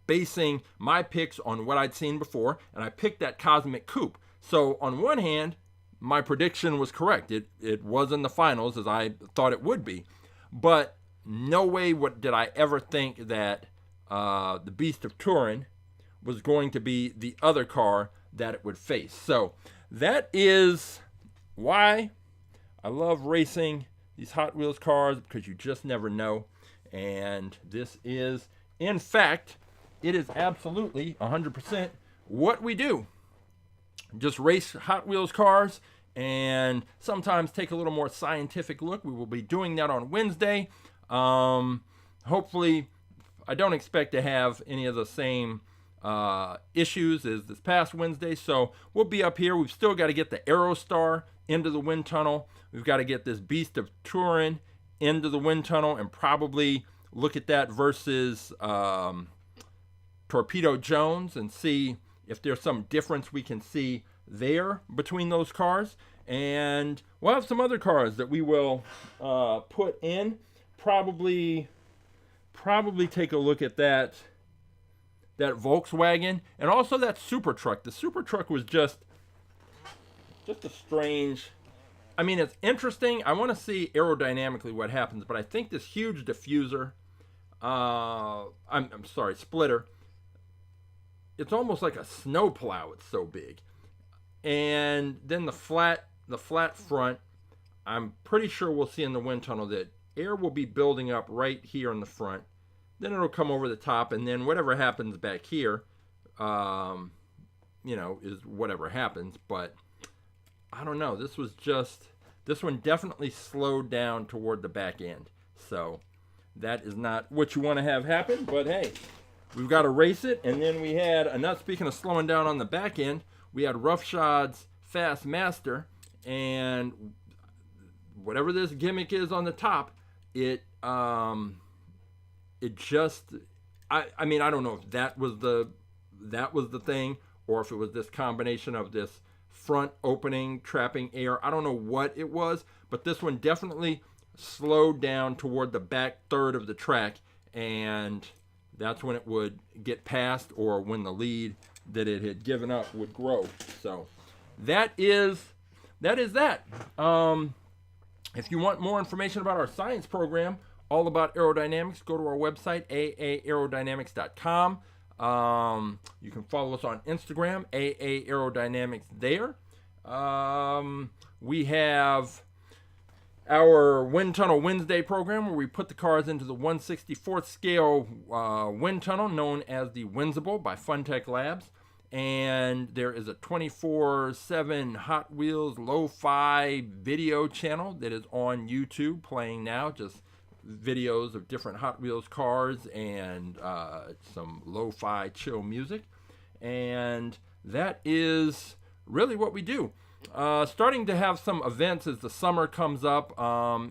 basing my picks on what I'd seen before, and I picked that Cosmic Coupe. So on one hand, my prediction was correct. It was in the finals as I thought it would be. But no way did I ever think that the Beast of Turin was going to be the other car that it would face. So that is why I love racing these Hot Wheels cars, because you just never know. And this is, in fact, it is absolutely 100% what we do. Just race Hot Wheels cars and sometimes take a little more scientific look. We will be doing that on Wednesday. Hopefully, I don't expect to have any of the same issues as this past Wednesday, so we'll be up here. We've still got to get the Aerostar into the wind tunnel. We've got to get this beast of Turin into the wind tunnel and probably look at that versus Torpedo Jones and see if there's some difference we can see there between those cars. And we'll have some other cars that we will put in. Probably take a look at that Volkswagen and also that Supertruck. The Supertruck was just a strange. I mean, it's interesting. I want to see aerodynamically what happens, but I think this huge diffuser, I'm sorry, splitter, it's almost like a snowplow. It's so big. And then the flat front, I'm pretty sure we'll see in the wind tunnel that air will be building up right here in the front. Then it'll come over the top, and then whatever happens back here, is whatever happens. But I don't know. This one definitely slowed down toward the back end. So that is not what you want to have happen. But hey, we've got to race it. And then we had, speaking of slowing down on the back end, we had Roughshod's Fast Master. And whatever this gimmick is on the top, it just, I mean, I don't know if that was the thing, or if it was this combination of this front opening, trapping air. I don't know what it was, but this one definitely slowed down toward the back third of the track, and that's when it would get past, or when the lead that it had given up would grow. So that is that. If you want more information about our science program, all about aerodynamics, go to our website, aaAerodynamics.com. You can follow us on Instagram, aaAerodynamics there. We have our Wind Tunnel Wednesday program, where we put the cars into the 1/64th scale wind tunnel known as the Winsible by Funtech Labs. And there is a 24/7 Hot Wheels lo-fi video channel that is on YouTube playing now, just videos of different Hot Wheels cars and some lo-fi chill music. And that is really what we do. Starting to have some events as the summer comes up.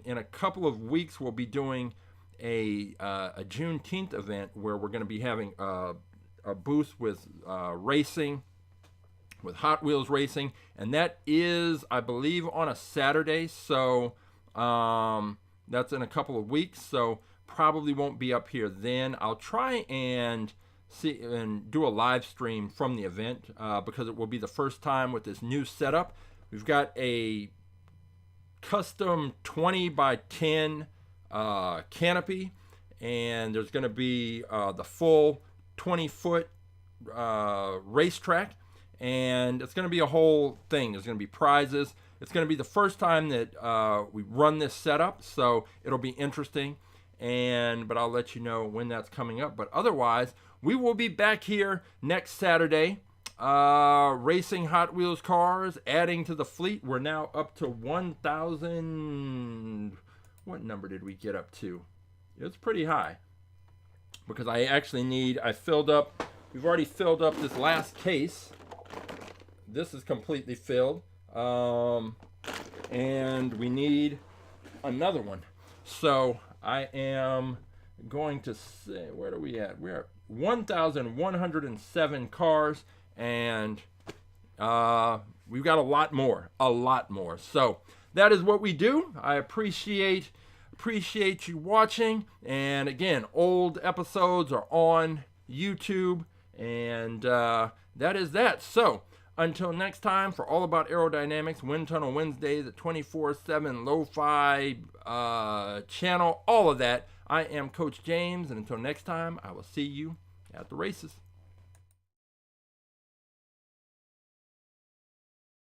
In a couple of weeks, we'll be doing a Juneteenth event where we're going to be having a booth with racing, with Hot Wheels racing, and that is, I believe, on a Saturday. So that's in a couple of weeks, so probably won't be up here then. I'll try and see and do a live stream from the event because it will be the first time with this new setup. We've got a custom 20 by 10 canopy, and there's going to be the full 20-foot racetrack, and it's going to be a whole thing. There's going to be prizes. It's going to be the first time that we run this setup, so it'll be interesting. But I'll let you know when that's coming up. But otherwise, we will be back here next Saturday, racing Hot Wheels cars, adding to the fleet. We're now up to 1,000. What number did we get up to? It's pretty high, because I filled up. We've already filled up this last case. This is completely filled. And we need another one. So I am going to say, where are we at? We're at 1,107 cars, and we've got a lot more. So that is what we do. I appreciate you watching. And again, old episodes are on YouTube, and that is that. So until next time, for All About Aerodynamics, Wind Tunnel Wednesdays, the 24/7 lo-fi channel, all of that, I am Coach James, and until next time, I will see you at the races.